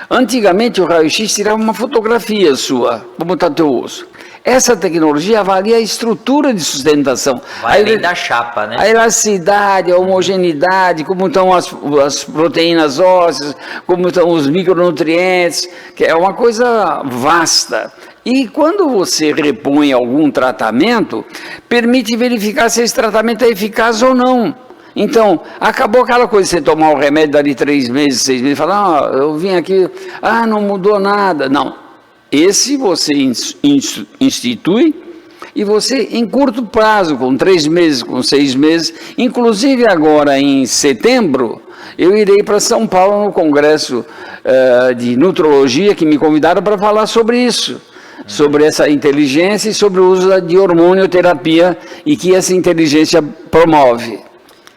Antigamente, o raio-x tirava uma fotografia sua, como está teu osso. Essa tecnologia avalia a estrutura de sustentação. Vai além da chapa, né? A elasticidade, a homogeneidade, como estão as proteínas ósseas, como estão os micronutrientes, que é uma coisa vasta. E quando você repõe algum tratamento, permite verificar se esse tratamento é eficaz ou não. Então, acabou aquela coisa de você tomar o remédio dali 3 meses, 6 meses, e falar, eu vim aqui, não mudou nada. Não. Esse você institui e você, em curto prazo, com 3 meses, com 6 meses, inclusive agora em setembro, eu irei para São Paulo no Congresso de Nutrologia, que me convidaram para falar sobre isso, sobre essa inteligência e sobre o uso de hormonioterapia e que essa inteligência promove.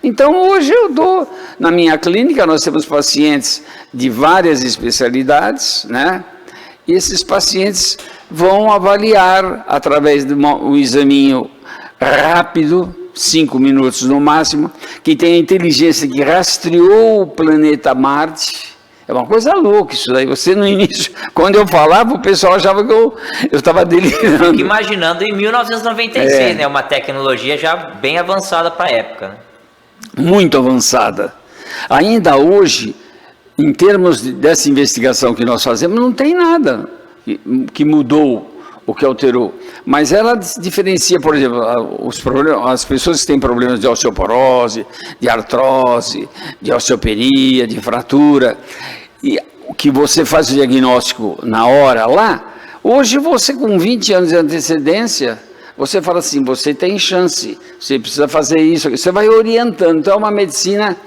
Então, hoje eu dou, na minha clínica, nós temos pacientes de várias especialidades, né? E esses pacientes vão avaliar, através de um examinho rápido, 5 minutos no máximo, que tem a inteligência que rastreou o planeta Marte. É uma coisa louca isso daí. Você, no início, quando eu falava, o pessoal achava que eu estava delirando. Fico imaginando em 1996, né? Uma tecnologia já bem avançada para a época, né? Muito avançada. Ainda hoje, em termos dessa investigação que nós fazemos, não tem nada que mudou, o que alterou. Mas ela diferencia, por exemplo, as pessoas que têm problemas de osteoporose, de artrose, de osteopenia, de fratura, e que você faz o diagnóstico na hora lá, hoje você com 20 anos de antecedência, você fala assim, você tem chance, você precisa fazer isso, você vai orientando. Então é uma medicina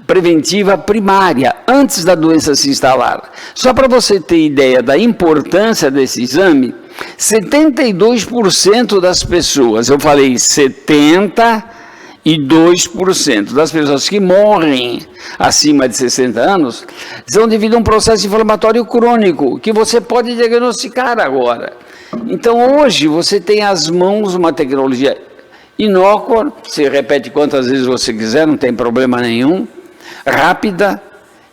preventiva primária, antes da doença se instalar. Só para você ter ideia da importância desse exame, 72% das pessoas, eu falei 72% das pessoas que morrem acima de 60 anos são devido a um processo inflamatório crônico, que você pode diagnosticar agora. Então hoje você tem às mãos uma tecnologia inócua, você repete quantas vezes você quiser, não tem problema nenhum, rápida,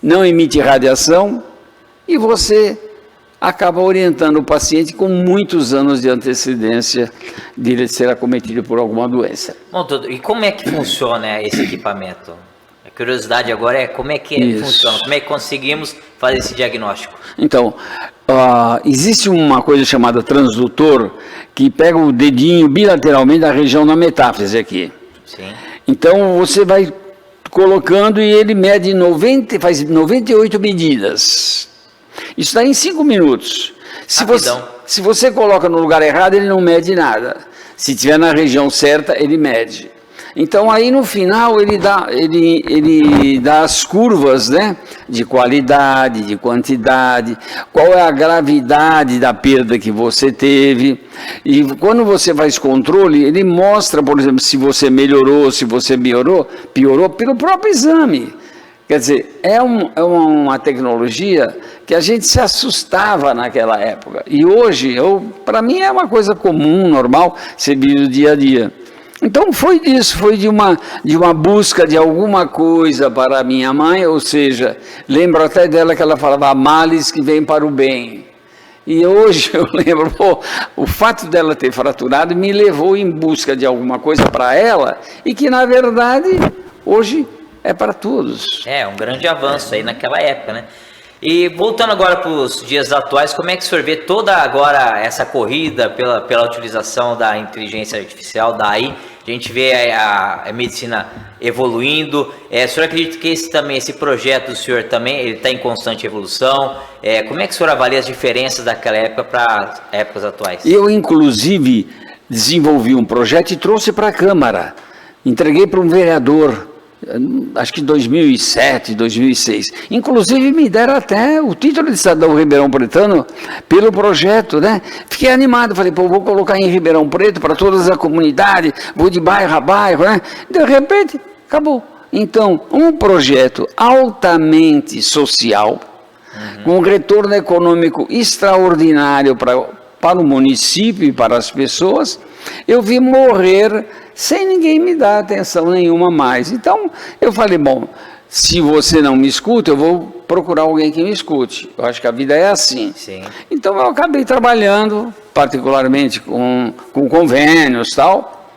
não emite radiação, e você acaba orientando o paciente com muitos anos de antecedência de ele ser acometido por alguma doença. Bom, doutor, e como é que funciona esse equipamento? A curiosidade agora é como é que funciona, como é que conseguimos fazer esse diagnóstico? Então, existe uma coisa chamada transdutor, que pega o dedinho bilateralmente da região da metáfise aqui. Sim. Então, você vai colocando e ele mede faz 98 medidas. Isso dá em 5 minutos. Se você coloca no lugar errado, ele não mede nada. Se estiver na região certa, ele mede. Então, aí no final, ele dá as curvas, né, de qualidade, de quantidade, qual é a gravidade da perda que você teve. E quando você faz controle, ele mostra, por exemplo, se você melhorou, se você piorou pelo próprio exame. Quer dizer, é uma tecnologia que a gente se assustava naquela época. E hoje, para mim, é uma coisa comum, normal, ser visto no dia a dia. Então foi disso, foi de uma busca de alguma coisa para a minha mãe, ou seja, lembro até dela que ela falava, males que vêm para o bem. E hoje eu lembro, o fato dela ter fraturado me levou em busca de alguma coisa para ela, e que na verdade, hoje é para todos. É, um grande avanço aí naquela época, né? E voltando agora para os dias atuais, como é que o senhor vê toda agora essa corrida pela utilização da inteligência artificial, da AI? A gente vê a medicina evoluindo. O senhor acredita que esse projeto do senhor também ele está em constante evolução? Como é que o senhor avalia as diferenças daquela época para as épocas atuais? Eu, inclusive, desenvolvi um projeto e trouxe para a Câmara. Entreguei para um vereador, acho que 2007, 2006. Inclusive me deram até o título de cidadão Ribeirão Pretano pelo projeto, né? Fiquei animado, falei, vou colocar em Ribeirão Preto para todas as comunidades, vou de bairro a bairro, né? De repente, acabou. Então, um projeto altamente social, com um retorno econômico extraordinário para o município e para as pessoas, eu vi morrer sem ninguém me dar atenção nenhuma mais. Então, eu falei, bom, se você não me escuta, eu vou procurar alguém que me escute. Eu acho que a vida é assim. Sim. Então, eu acabei trabalhando, particularmente com convênios e tal,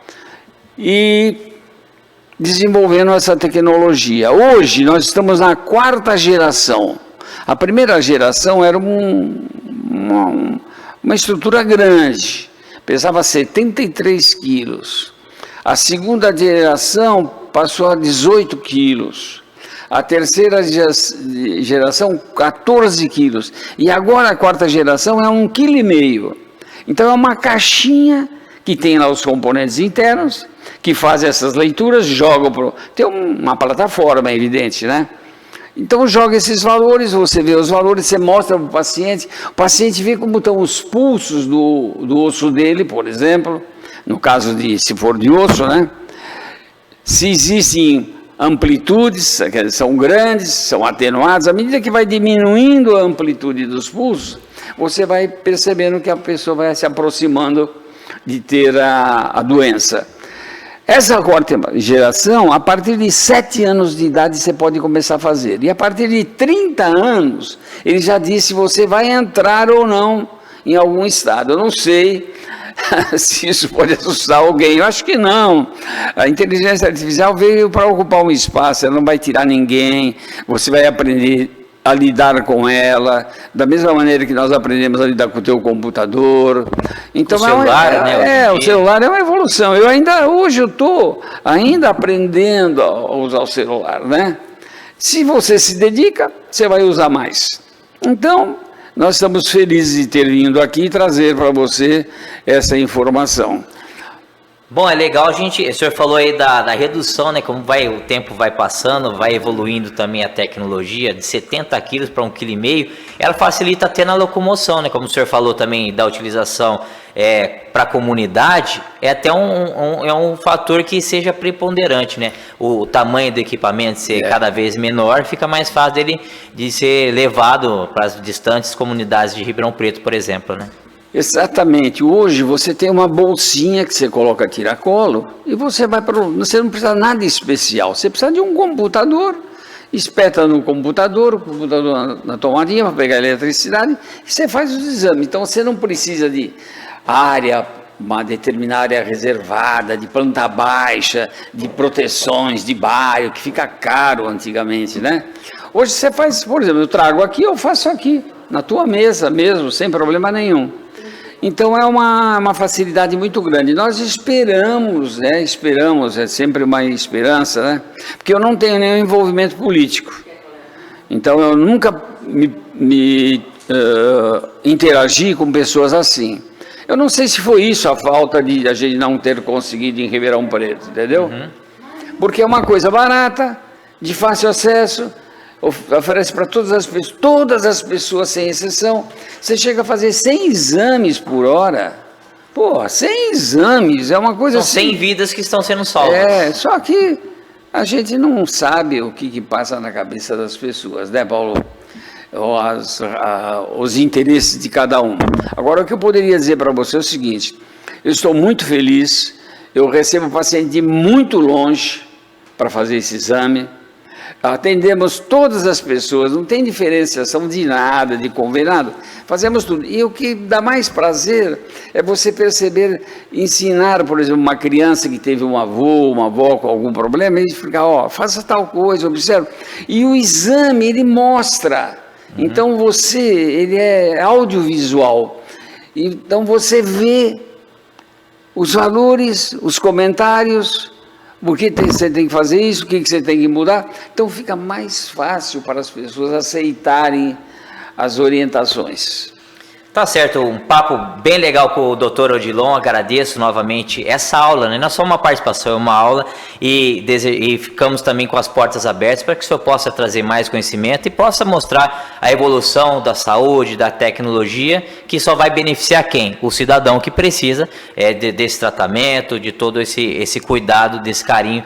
e desenvolvendo essa tecnologia. Hoje, nós estamos na 4ª geração. A primeira geração era uma estrutura grande, pesava 73 quilos. A segunda geração passou a 18 quilos. A terceira geração, 14 quilos. E agora a 4ª geração é 1,5 kg. Então é uma caixinha que tem lá os componentes internos, que fazem essas leituras, jogam tem uma plataforma, é evidente, né? Então joga esses valores, você vê os valores, você mostra para o paciente vê como estão os pulsos do osso dele, por exemplo, no caso se for de osso, né? Se existem amplitudes, são grandes, são atenuadas, à medida que vai diminuindo a amplitude dos pulsos, você vai percebendo que a pessoa vai se aproximando de ter a doença. Essa 4ª geração, a partir de 7 anos de idade você pode começar a fazer. E a partir de 30 anos, ele já disse se você vai entrar ou não em algum estado. Eu não sei, se isso pode assustar alguém. Eu acho que não. A inteligência artificial veio para ocupar um espaço, ela não vai tirar ninguém, você vai aprender a lidar com ela, da mesma maneira que nós aprendemos a lidar com o teu computador. Então, o celular, né? O celular é uma evolução. Hoje eu estou ainda aprendendo a usar o celular, né? Se você se dedica, você vai usar mais. Então, nós estamos felizes de ter vindo aqui e trazer para você essa informação. Bom, é legal o senhor falou aí da redução, né, como o tempo vai passando, vai evoluindo também a tecnologia, de 70 quilos para 1,5 kg, ela facilita até na locomoção, né, como o senhor falou também da utilização para a comunidade, é até um fator que seja preponderante, né, o tamanho do equipamento ser cada vez menor, fica mais fácil dele de ser levado para as distantes comunidades de Ribeirão Preto, por exemplo, né. Exatamente. Hoje você tem uma bolsinha que você coloca tiracolo e você você não precisa nada especial. Você precisa de um computador, espeta no computador, o computador na tomadinha para pegar a eletricidade e você faz os exames. Então você não precisa de uma determinada área reservada, de planta baixa, de proteções, de bairro, que fica caro antigamente, né? Hoje você faz, por exemplo, eu trago aqui, eu faço aqui, na tua mesa mesmo, sem problema nenhum. Então é uma facilidade muito grande. Nós esperamos, é sempre uma esperança, né? Porque eu não tenho nenhum envolvimento político. Então eu nunca interagi com pessoas assim. Eu não sei se foi isso a falta de a gente não ter conseguido em Ribeirão Preto, entendeu? Uhum. Porque é uma coisa barata, de fácil acesso, oferece para todas as pessoas sem exceção. Você chega a fazer 100 exames por hora. Pô, 100 exames é uma coisa assim. São 100 vidas que estão sendo É, salvas. só que a gente não sabe o que passa na cabeça das pessoas, né, Paulo? Os interesses de cada um. Agora, o que eu poderia dizer para você é o seguinte: eu estou muito feliz, eu recebo paciente de muito longe para fazer esse exame. Atendemos todas as pessoas, não tem diferenciação de nada, de convenado, fazemos tudo. E o que dá mais prazer é você perceber, ensinar, por exemplo, uma criança que teve um avô, uma avó com algum problema, e explicar, faça tal coisa, observe. E o exame, ele mostra. Então ele é audiovisual. Então você vê os valores, os comentários, por que você tem que fazer isso, o que você tem que mudar. Então fica mais fácil para as pessoas aceitarem as orientações. Tá certo, um papo bem legal com o Dr. Odilon, agradeço novamente essa aula, né? Não é só uma participação, é uma aula e ficamos também com as portas abertas para que o senhor possa trazer mais conhecimento e possa mostrar a evolução da saúde, da tecnologia, que só vai beneficiar quem? O cidadão que precisa desse tratamento, de todo esse cuidado, desse carinho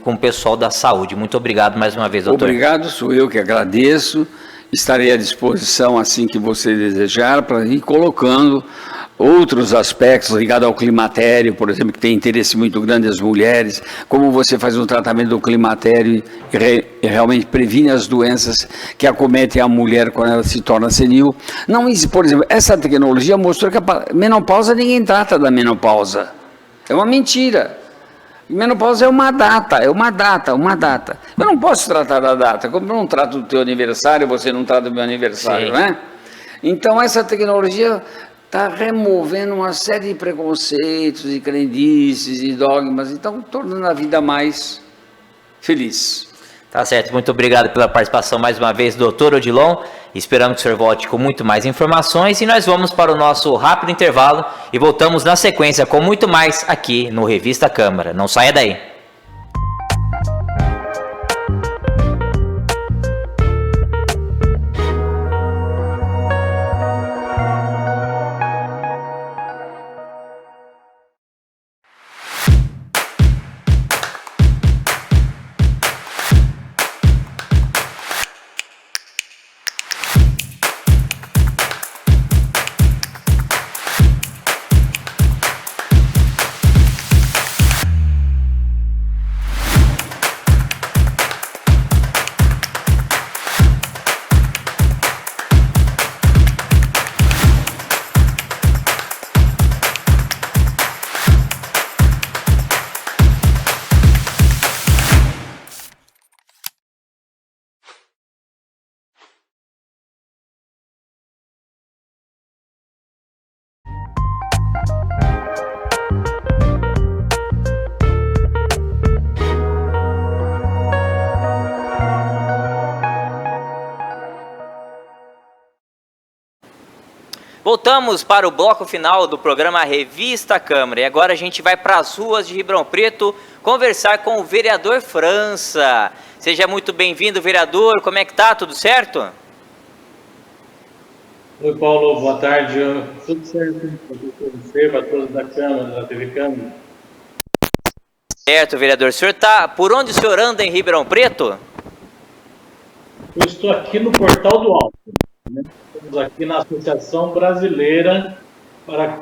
com o pessoal da saúde. Muito obrigado mais uma vez, doutor. Obrigado, sou eu que agradeço. Estarei à disposição assim que você desejar para ir colocando outros aspectos ligados ao climatério, por exemplo, que tem interesse muito grande das mulheres, como você faz um tratamento do climatério e realmente previne as doenças que acometem a mulher quando ela se torna senil. Não, por exemplo, essa tecnologia mostrou que a menopausa, ninguém trata da menopausa. É uma mentira. Menopausa é uma data. Eu não posso tratar da data, como eu não trato do teu aniversário, você não trata do meu aniversário, né? Então essa tecnologia está removendo uma série de preconceitos, e crendices, e dogmas, então tornando a vida mais feliz. Tá certo, muito obrigado pela participação mais uma vez, doutor Odilon. Esperamos que o senhor volte com muito mais informações e nós vamos para o nosso rápido intervalo e voltamos na sequência com muito mais aqui no Revista Câmara. Não saia daí. Voltamos para o bloco final do programa Revista Câmara. E agora a gente vai para as ruas de Ribeirão Preto conversar com o vereador França. Seja muito bem-vindo, vereador. Como é que tá? Tudo certo? Oi, Paulo. Boa tarde. Tudo certo? Para você, para todos da Câmara, da TV Câmara. Certo, vereador. O senhor tá... Por onde o senhor anda em Ribeirão Preto? Eu estou aqui no Portal do Alto, né? Estamos aqui na Associação Brasileira para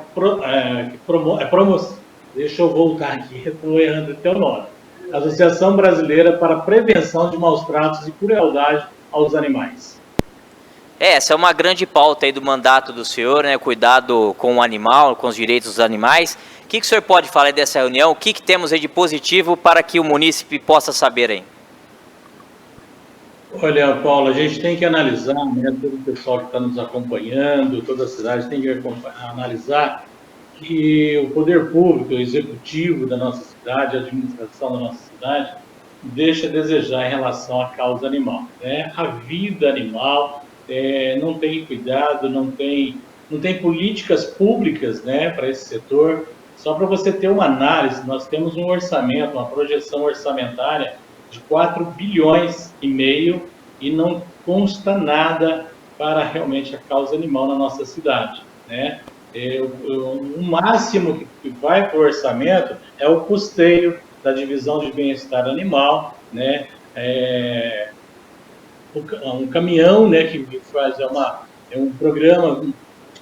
promoção. Deixa eu voltar aqui, estou errando até o nome. Associação Brasileira para Prevenção de Maus Tratos e Crueldade aos Animais. Essa é uma grande pauta aí do mandato do senhor, né? Cuidado com o animal, com os direitos dos animais. O que o senhor pode falar dessa reunião? O que temos aí de positivo para que o munícipe possa saber aí? Olha, Paulo, a gente tem que analisar, né, todo o pessoal que está nos acompanhando, toda a cidade tem que analisar que o poder público, o executivo da nossa cidade, a administração da nossa cidade, deixa a desejar em relação à causa animal, né? A vida animal não tem cuidado, não tem políticas públicas, né, para esse setor. Só para você ter uma análise, nós temos um orçamento, uma projeção orçamentária de 4 bilhões e meio e não consta nada para realmente a causa animal na nossa cidade, né? O máximo que vai para o orçamento é o custeio da divisão de bem-estar animal, né? Um caminhão, né, que faz um programa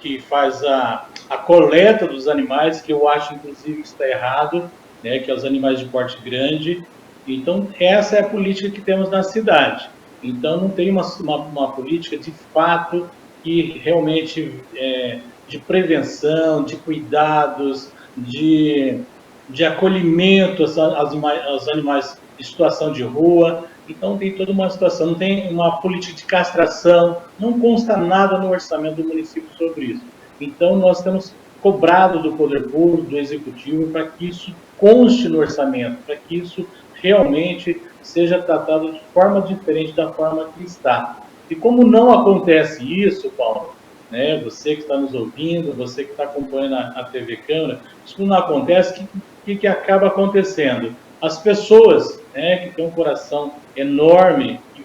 que faz a coleta dos animais, que eu acho inclusive que está errado, né, que é os animais de porte grande. Então, essa é a política que temos na cidade. Então, não tem uma política de fato que realmente de prevenção, de cuidados, de acolhimento aos animais em situação de rua. Então, tem toda uma situação, não tem uma política de castração, não consta nada no orçamento do município sobre isso. Então, nós temos cobrado do poder público, do executivo, para que isso conste no orçamento, para que isso realmente seja tratado de forma diferente da forma que está. E como não acontece isso, Paulo, né, você que está nos ouvindo, você que está acompanhando a TV Câmara, isso não acontece, o que acaba acontecendo? As pessoas, né, que têm um coração enorme, que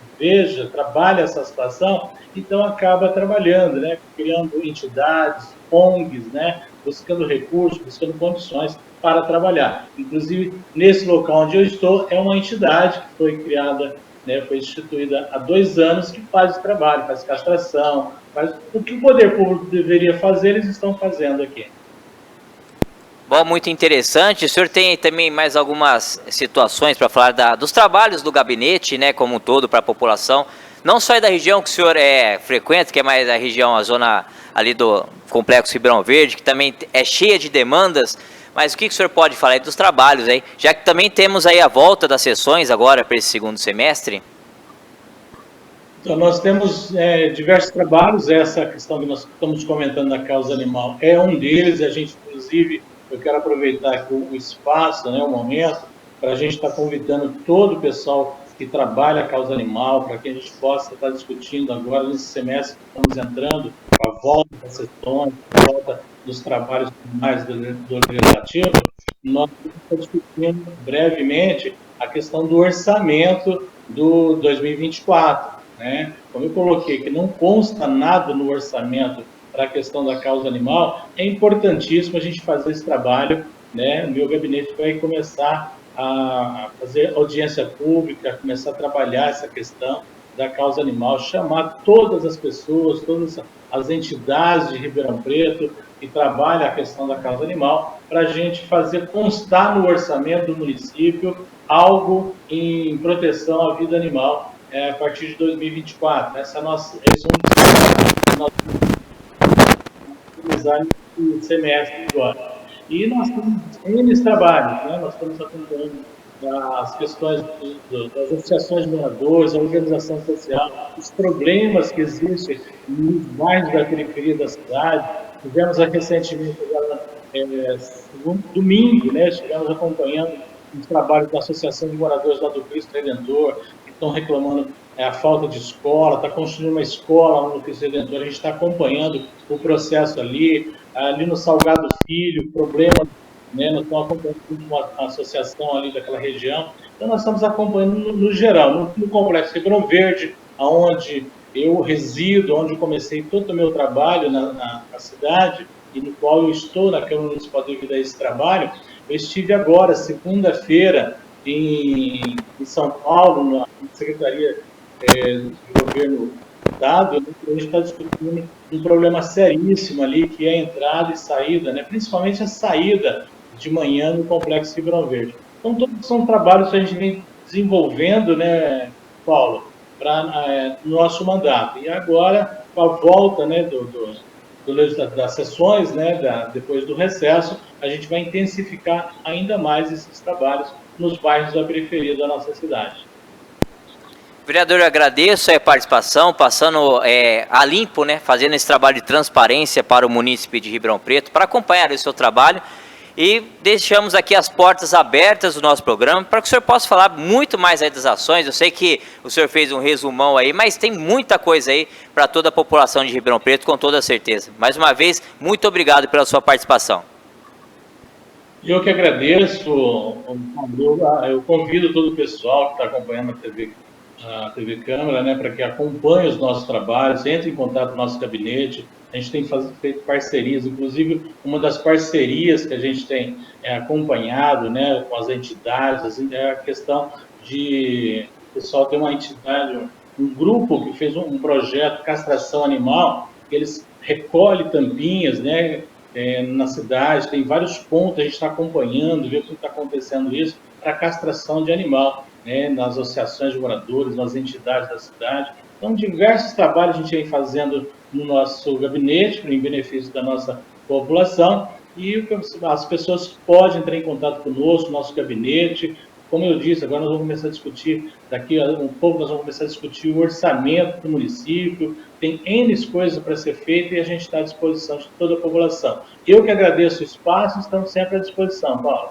trabalha essa situação, então acaba trabalhando, né, criando entidades, ONGs, né, buscando recursos, buscando condições para trabalhar. Inclusive, nesse local onde eu estou, é uma entidade que foi criada, né, foi instituída há 2 anos, que faz esse trabalho, faz castração, faz o que o poder público deveria fazer, eles estão fazendo aqui. Bom, muito interessante. O senhor tem também mais algumas situações para falar dos trabalhos do gabinete, né, como um todo, para a população, não só da região que o senhor frequenta, que é mais a região, a zona ali do Complexo Ribeirão Verde, que também é cheia de demandas, mas o que o senhor pode falar aí dos trabalhos aí, já que também temos aí a volta das sessões agora para esse segundo semestre? Então, nós temos diversos trabalhos, essa questão que nós estamos comentando da causa animal é um deles, a gente, inclusive, eu quero aproveitar aqui o espaço, né, o momento, para a gente estar convidando todo o pessoal que trabalha a causa animal, para que a gente possa estar discutindo agora, nesse semestre que estamos entrando, a volta das sessões, a volta dos trabalhos mais do Legislativo, nós estamos discutindo brevemente a questão do orçamento do 2024. Né? Como eu coloquei, que não consta nada no orçamento para a questão da causa animal, é importantíssimo a gente fazer esse trabalho, né? O meu gabinete vai começar a fazer audiência pública, começar a trabalhar essa questão da causa animal, chamar todas as pessoas, todas as entidades de Ribeirão Preto que trabalham a questão da causa animal, para a gente fazer constar no orçamento do município algo em proteção à vida animal a partir de 2024. Esse é um dos nesse semestre agora. E nós temos N trabalhos, né? Nós estamos acompanhando as questões das associações de moradores, a organização social, os problemas que existem nos bairros da periferia da cidade. Tivemos recentemente, no domingo, né? Estivemos acompanhando os trabalhos da Associação de Moradores lá do Cristo Redentor, que estão reclamando a falta de escola, está construindo uma escola no Cristo Redentor, a gente está acompanhando o processo ali no Salgado Filho, problema, né, nós estamos acompanhando uma associação ali daquela região, então nós estamos acompanhando no geral, no Complexo Ribeirão Verde, onde eu resido, onde eu comecei todo o meu trabalho na cidade, e no qual eu estou na Câmara Municipal devido a esse trabalho. Eu estive agora, segunda-feira, em São Paulo, na Secretaria de Governo do Estado, a gente está discutindo um problema seríssimo ali, que é a entrada e saída, né? Principalmente a saída de manhã no Complexo Ribeirão Verde. Então, todos são trabalhos que a gente vem desenvolvendo, né, Paulo, para no nosso mandato. E agora, com a volta, né, das sessões, né, depois do recesso, a gente vai intensificar ainda mais esses trabalhos nos bairros da periferia da nossa cidade. Vereador, eu agradeço a participação, passando a limpo, né, fazendo esse trabalho de transparência para o munícipe de Ribeirão Preto, para acompanhar o seu trabalho. E deixamos aqui as portas abertas do nosso programa para que o senhor possa falar muito mais aí das ações. Eu sei que o senhor fez um resumão aí, mas tem muita coisa aí para toda a população de Ribeirão Preto, com toda certeza. Mais uma vez, muito obrigado pela sua participação. Eu que agradeço. Eu convido todo o pessoal que está acompanhando a TV Câmara, né, para que acompanhe os nossos trabalhos, entre em contato com o nosso gabinete. A gente tem feito parcerias, inclusive uma das parcerias que a gente tem acompanhado, né, com as entidades, assim, é a questão de o pessoal tem uma entidade, um grupo que fez um projeto de castração animal, que eles recolhem tampinhas, né, na cidade, tem vários pontos, a gente está acompanhando, vê o que está acontecendo isso, para castração de animal, né, nas associações de moradores, nas entidades da cidade. Então, diversos trabalhos a gente vem fazendo no nosso gabinete, em benefício da nossa população, e as pessoas podem entrar em contato conosco, nosso gabinete. Como eu disse, agora nós vamos começar a discutir, daqui a um pouco nós vamos começar a discutir o orçamento do município, tem N coisas para ser feita e a gente está à disposição de toda a população. Eu que agradeço o espaço, estamos sempre à disposição, Paulo.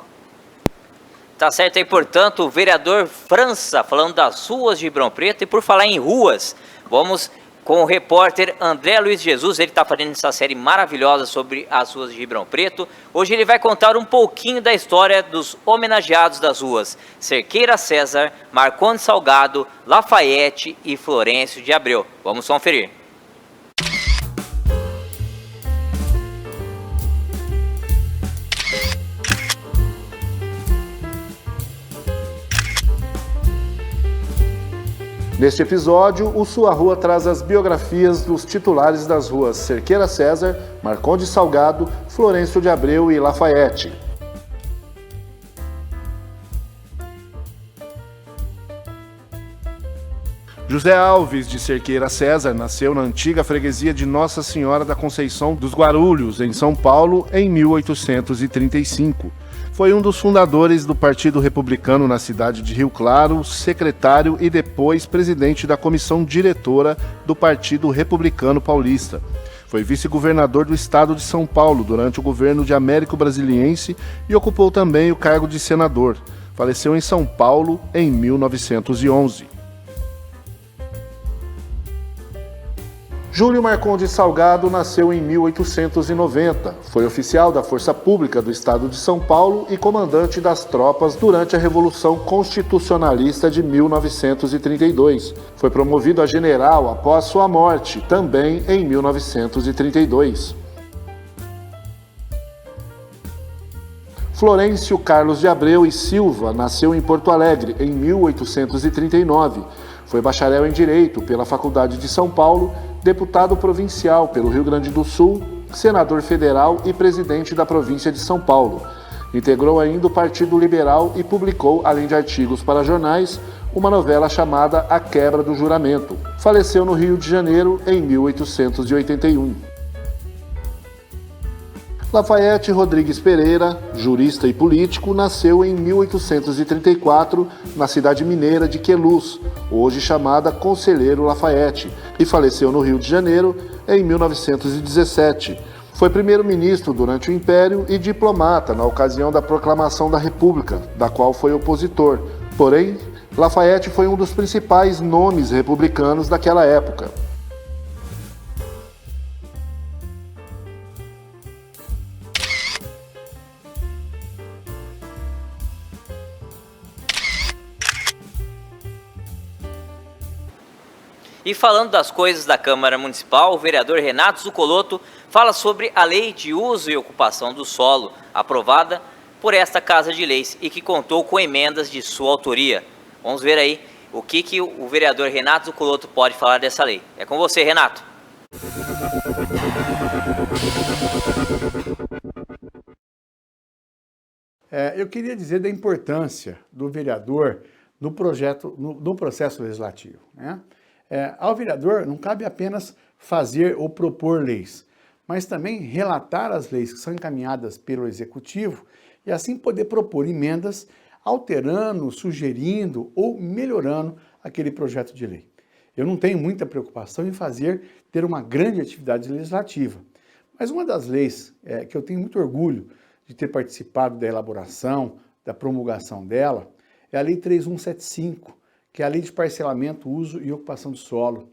Tá certo aí, portanto, o vereador França, falando das ruas de Ribeirão Preto. E por falar em ruas, vamos com o repórter André Luiz Jesus. Ele está fazendo essa série maravilhosa sobre as ruas de Ribeirão Preto. Hoje ele vai contar um pouquinho da história dos homenageados das ruas Cerqueira César, Marcondes Salgado, Lafayette e Florencio de Abreu. Vamos conferir. Neste episódio, o Sua Rua traz as biografias dos titulares das ruas Cerqueira César, Marcondes Salgado, Florencio de Abreu e Lafayette. José Alves de Cerqueira César nasceu na antiga freguesia de Nossa Senhora da Conceição dos Guarulhos, em São Paulo, em 1835. Foi um dos fundadores do Partido Republicano na cidade de Rio Claro, secretário e depois presidente da comissão diretora do Partido Republicano Paulista. Foi vice-governador do estado de São Paulo durante o governo de Américo Brasiliense e ocupou também o cargo de senador. Faleceu em São Paulo em 1911. Júlio Marcondes Salgado nasceu em 1890. Foi oficial da Força Pública do Estado de São Paulo e comandante das tropas durante a Revolução Constitucionalista de 1932. Foi promovido a general após sua morte, também em 1932. Florencio Carlos de Abreu e Silva nasceu em Porto Alegre em 1839. Foi bacharel em Direito pela Faculdade de São Paulo, deputado provincial pelo Rio Grande do Sul, senador federal e presidente da província de São Paulo. Integrou ainda o Partido Liberal e publicou, além de artigos para jornais, uma novela chamada A Quebra do Juramento. Faleceu no Rio de Janeiro em 1881. Lafayette Rodrigues Pereira, jurista e político, nasceu em 1834 na cidade mineira de Queluz, hoje chamada Conselheiro Lafayette, e faleceu no Rio de Janeiro em 1917. Foi primeiro-ministro durante o Império e diplomata na ocasião da proclamação da República, da qual foi opositor. Porém, Lafayette foi um dos principais nomes republicanos daquela época. E falando das coisas da Câmara Municipal, o vereador Renato Zuccolotto fala sobre a Lei de Uso e Ocupação do Solo, aprovada por esta Casa de Leis e que contou com emendas de sua autoria. Vamos ver aí o que o vereador Renato Zuccolotto pode falar dessa lei. É com você, Renato. Eu queria dizer da importância do vereador no processo legislativo, né? Ao vereador não cabe apenas fazer ou propor leis, mas também relatar as leis que são encaminhadas pelo Executivo e assim poder propor emendas alterando, sugerindo ou melhorando aquele projeto de lei. Eu não tenho muita preocupação em ter uma grande atividade legislativa, mas uma das leis que eu tenho muito orgulho de ter participado da elaboração, da promulgação dela, é a Lei 3175, que é a Lei de Parcelamento, Uso e Ocupação do Solo.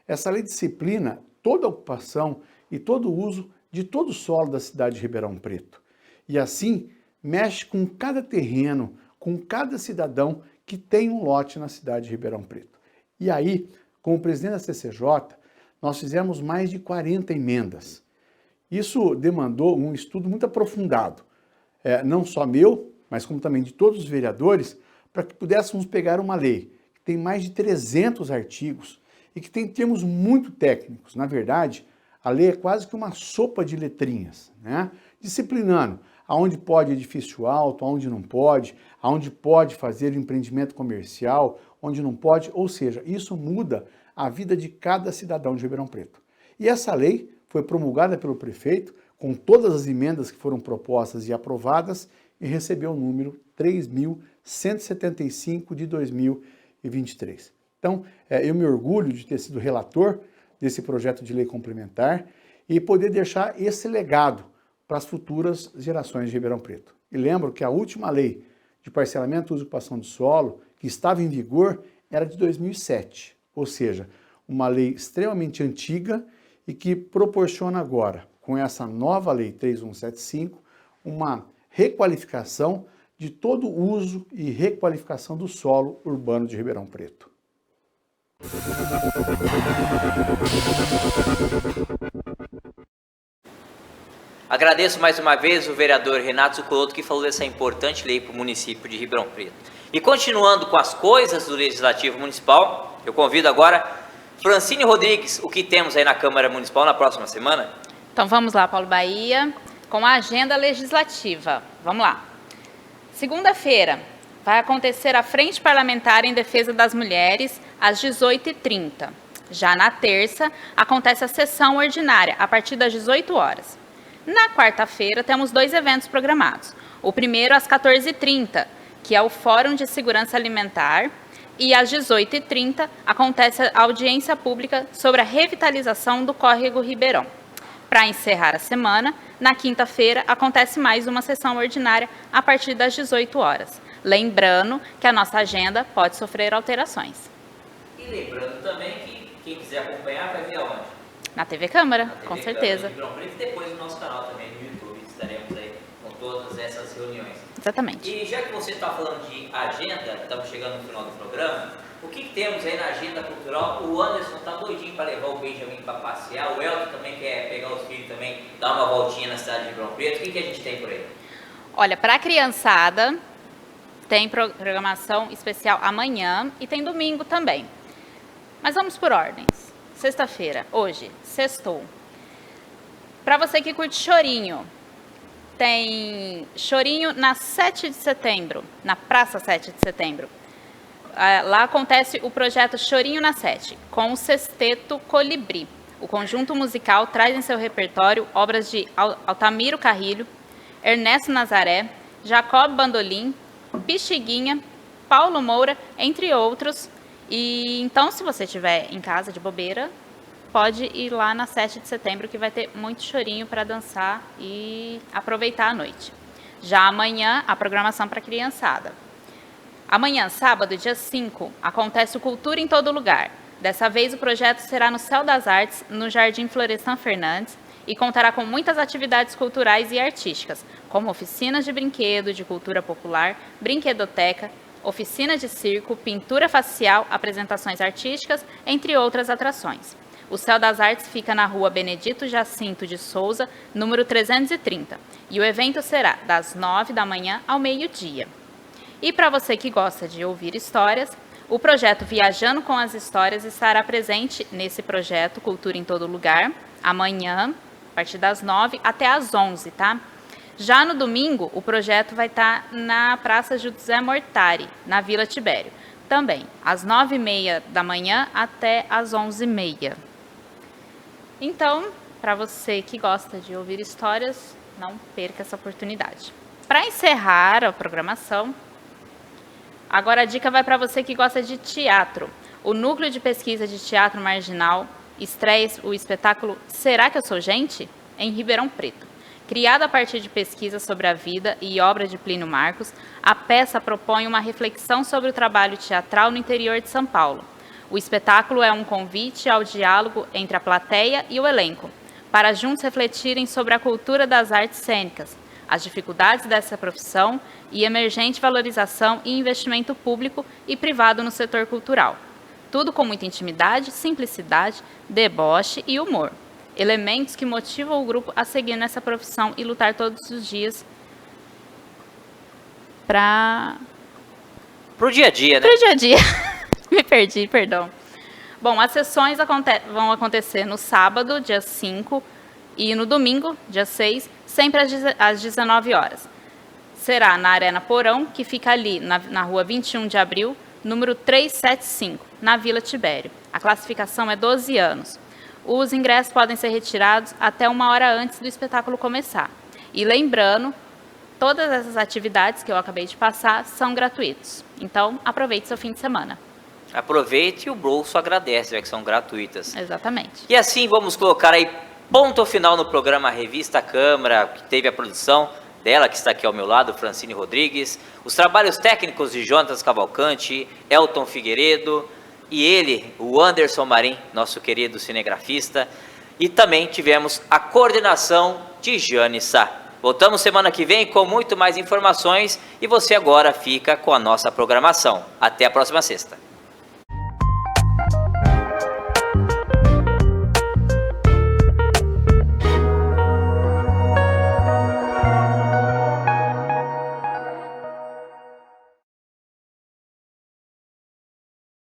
Essa lei disciplina toda a ocupação e todo o uso de todo o solo da cidade de Ribeirão Preto. E assim, mexe com cada terreno, com cada cidadão que tem um lote na cidade de Ribeirão Preto. E aí, como presidente da CCJ, nós fizemos mais de 40 emendas. Isso demandou um estudo muito aprofundado, não só meu, mas como também de todos os vereadores, para que pudéssemos pegar uma lei que tem mais de 300 artigos e que tem termos muito técnicos. Na verdade, a lei é quase que uma sopa de letrinhas, né? Disciplinando aonde pode edifício alto, aonde não pode, aonde pode fazer empreendimento comercial, onde não pode, ou seja, isso muda a vida de cada cidadão de Ribeirão Preto. E essa lei foi promulgada pelo prefeito com todas as emendas que foram propostas e aprovadas e recebeu o número 3.175 de 2023. Então, eu me orgulho de ter sido relator desse projeto de lei complementar e poder deixar esse legado para as futuras gerações de Ribeirão Preto. E lembro que a última lei de parcelamento e uso e ocupação de solo, que estava em vigor, era de 2007, ou seja, uma lei extremamente antiga e que proporciona agora, com essa nova lei 3175, uma requalificação de todo o uso e requalificação do solo urbano de Ribeirão Preto. Agradeço mais uma vez o vereador Renato Zuccolotto que falou dessa importante lei para o município de Ribeirão Preto. E continuando com as coisas do Legislativo Municipal, eu convido agora Francine Rodrigues, o que temos aí na Câmara Municipal na próxima semana? Então vamos lá, Paulo Bahia, com a agenda legislativa. Vamos lá. Segunda-feira vai acontecer a Frente Parlamentar em Defesa das Mulheres às 18h30. Já na terça, acontece a sessão ordinária a partir das 18 horas. Na quarta-feira, temos 2 eventos programados. O primeiro às 14h30, que é o Fórum de Segurança Alimentar, e às 18h30 acontece a audiência pública sobre a revitalização do Córrego Ribeirão. Para encerrar a semana, na quinta-feira acontece mais uma sessão ordinária a partir das 18 horas. Lembrando que a nossa agenda pode sofrer alterações. E lembrando também que quem quiser acompanhar vai ver aonde? Na TV Câmara, Na TV com Câmara certeza. de Ribeirão Preto, e depois no nosso canal também no YouTube, estaremos aí com todas essas reuniões. Exatamente. E já que você está falando de agenda, estamos chegando no final do programa, o que temos aí na agenda cultural? O Anderson está doidinho para levar o Benjamin para passear, o Elton também quer pegar os filhos também, dar uma voltinha na cidade de Ribeirão Preto. O que a gente tem por aí? Olha, para a criançada, tem programação especial amanhã e tem domingo também. Mas vamos por ordens. Sexta-feira, hoje, sextou. Para você que curte chorinho, tem chorinho na 7 de setembro, na Praça 7 de setembro. Lá acontece o projeto Chorinho na 7, com o Sexteto Colibri. O conjunto musical traz em seu repertório obras de Altamiro Carrilho, Ernesto Nazaré, Jacob Bandolim, Pixiguinha, Paulo Moura, entre outros. E então, se você estiver em casa de bobeira, pode ir lá na 7 de setembro, que vai ter muito chorinho para dançar e aproveitar a noite. Já amanhã, a programação para a criançada. Amanhã, sábado, dia 5, acontece o Cultura em Todo Lugar. Dessa vez, o projeto será no Céu das Artes, no Jardim Florestan Fernandes, e contará com muitas atividades culturais e artísticas, como oficinas de brinquedo, de cultura popular, brinquedoteca, oficina de circo, pintura facial, apresentações artísticas, entre outras atrações. O Céu das Artes fica na rua Benedito Jacinto de Souza, número 330, e o evento será das 9 da manhã ao meio-dia. E para você que gosta de ouvir histórias, o projeto Viajando com as Histórias estará presente nesse projeto Cultura em Todo Lugar, amanhã, a partir das 9 até as 11, tá? Já no domingo, o projeto vai estar na Praça José Mortari, na Vila Tibério, também, às 9h30 da manhã até às 11h30. Então, para você que gosta de ouvir histórias, não perca essa oportunidade. Para encerrar a programação, agora a dica vai para você que gosta de teatro. O Núcleo de Pesquisa de Teatro Marginal estreia o espetáculo Será que eu sou gente? Em Ribeirão Preto. Criada a partir de pesquisas sobre a vida e obra de Plínio Marcos, a peça propõe uma reflexão sobre o trabalho teatral no interior de São Paulo. O espetáculo é um convite ao diálogo entre a plateia e o elenco, para juntos refletirem sobre a cultura das artes cênicas, as dificuldades dessa profissão e emergente valorização e investimento público e privado no setor cultural. Tudo com muita intimidade, simplicidade, deboche e humor. Elementos que motivam o grupo a seguir nessa profissão e lutar todos os dias para Pro dia a dia, né? Pro dia a dia. Me perdi, perdão. Bom, as sessões vão acontecer no sábado, dia 5, e no domingo, dia 6, sempre às 19 horas. Será na Arena Porão, que fica ali na rua 21 de abril, número 375, na Vila Tibério. A classificação é 12 anos. Os ingressos podem ser retirados até 1 hora antes do espetáculo começar. E lembrando, todas essas atividades que eu acabei de passar são gratuitos. Então, aproveite seu fim de semana. Aproveite e o bolso agradece, já que são gratuitas. Exatamente. E assim vamos colocar aí ponto final no programa Revista Câmara, que teve a produção dela, que está aqui ao meu lado, Francine Rodrigues, os trabalhos técnicos de Jonatas Cavalcante, Elton Figueiredo, e ele, o Anderson Marim, nosso querido cinegrafista, e também tivemos a coordenação de Jane Sá. Voltamos semana que vem com muito mais informações e você agora fica com a nossa programação. Até a próxima sexta.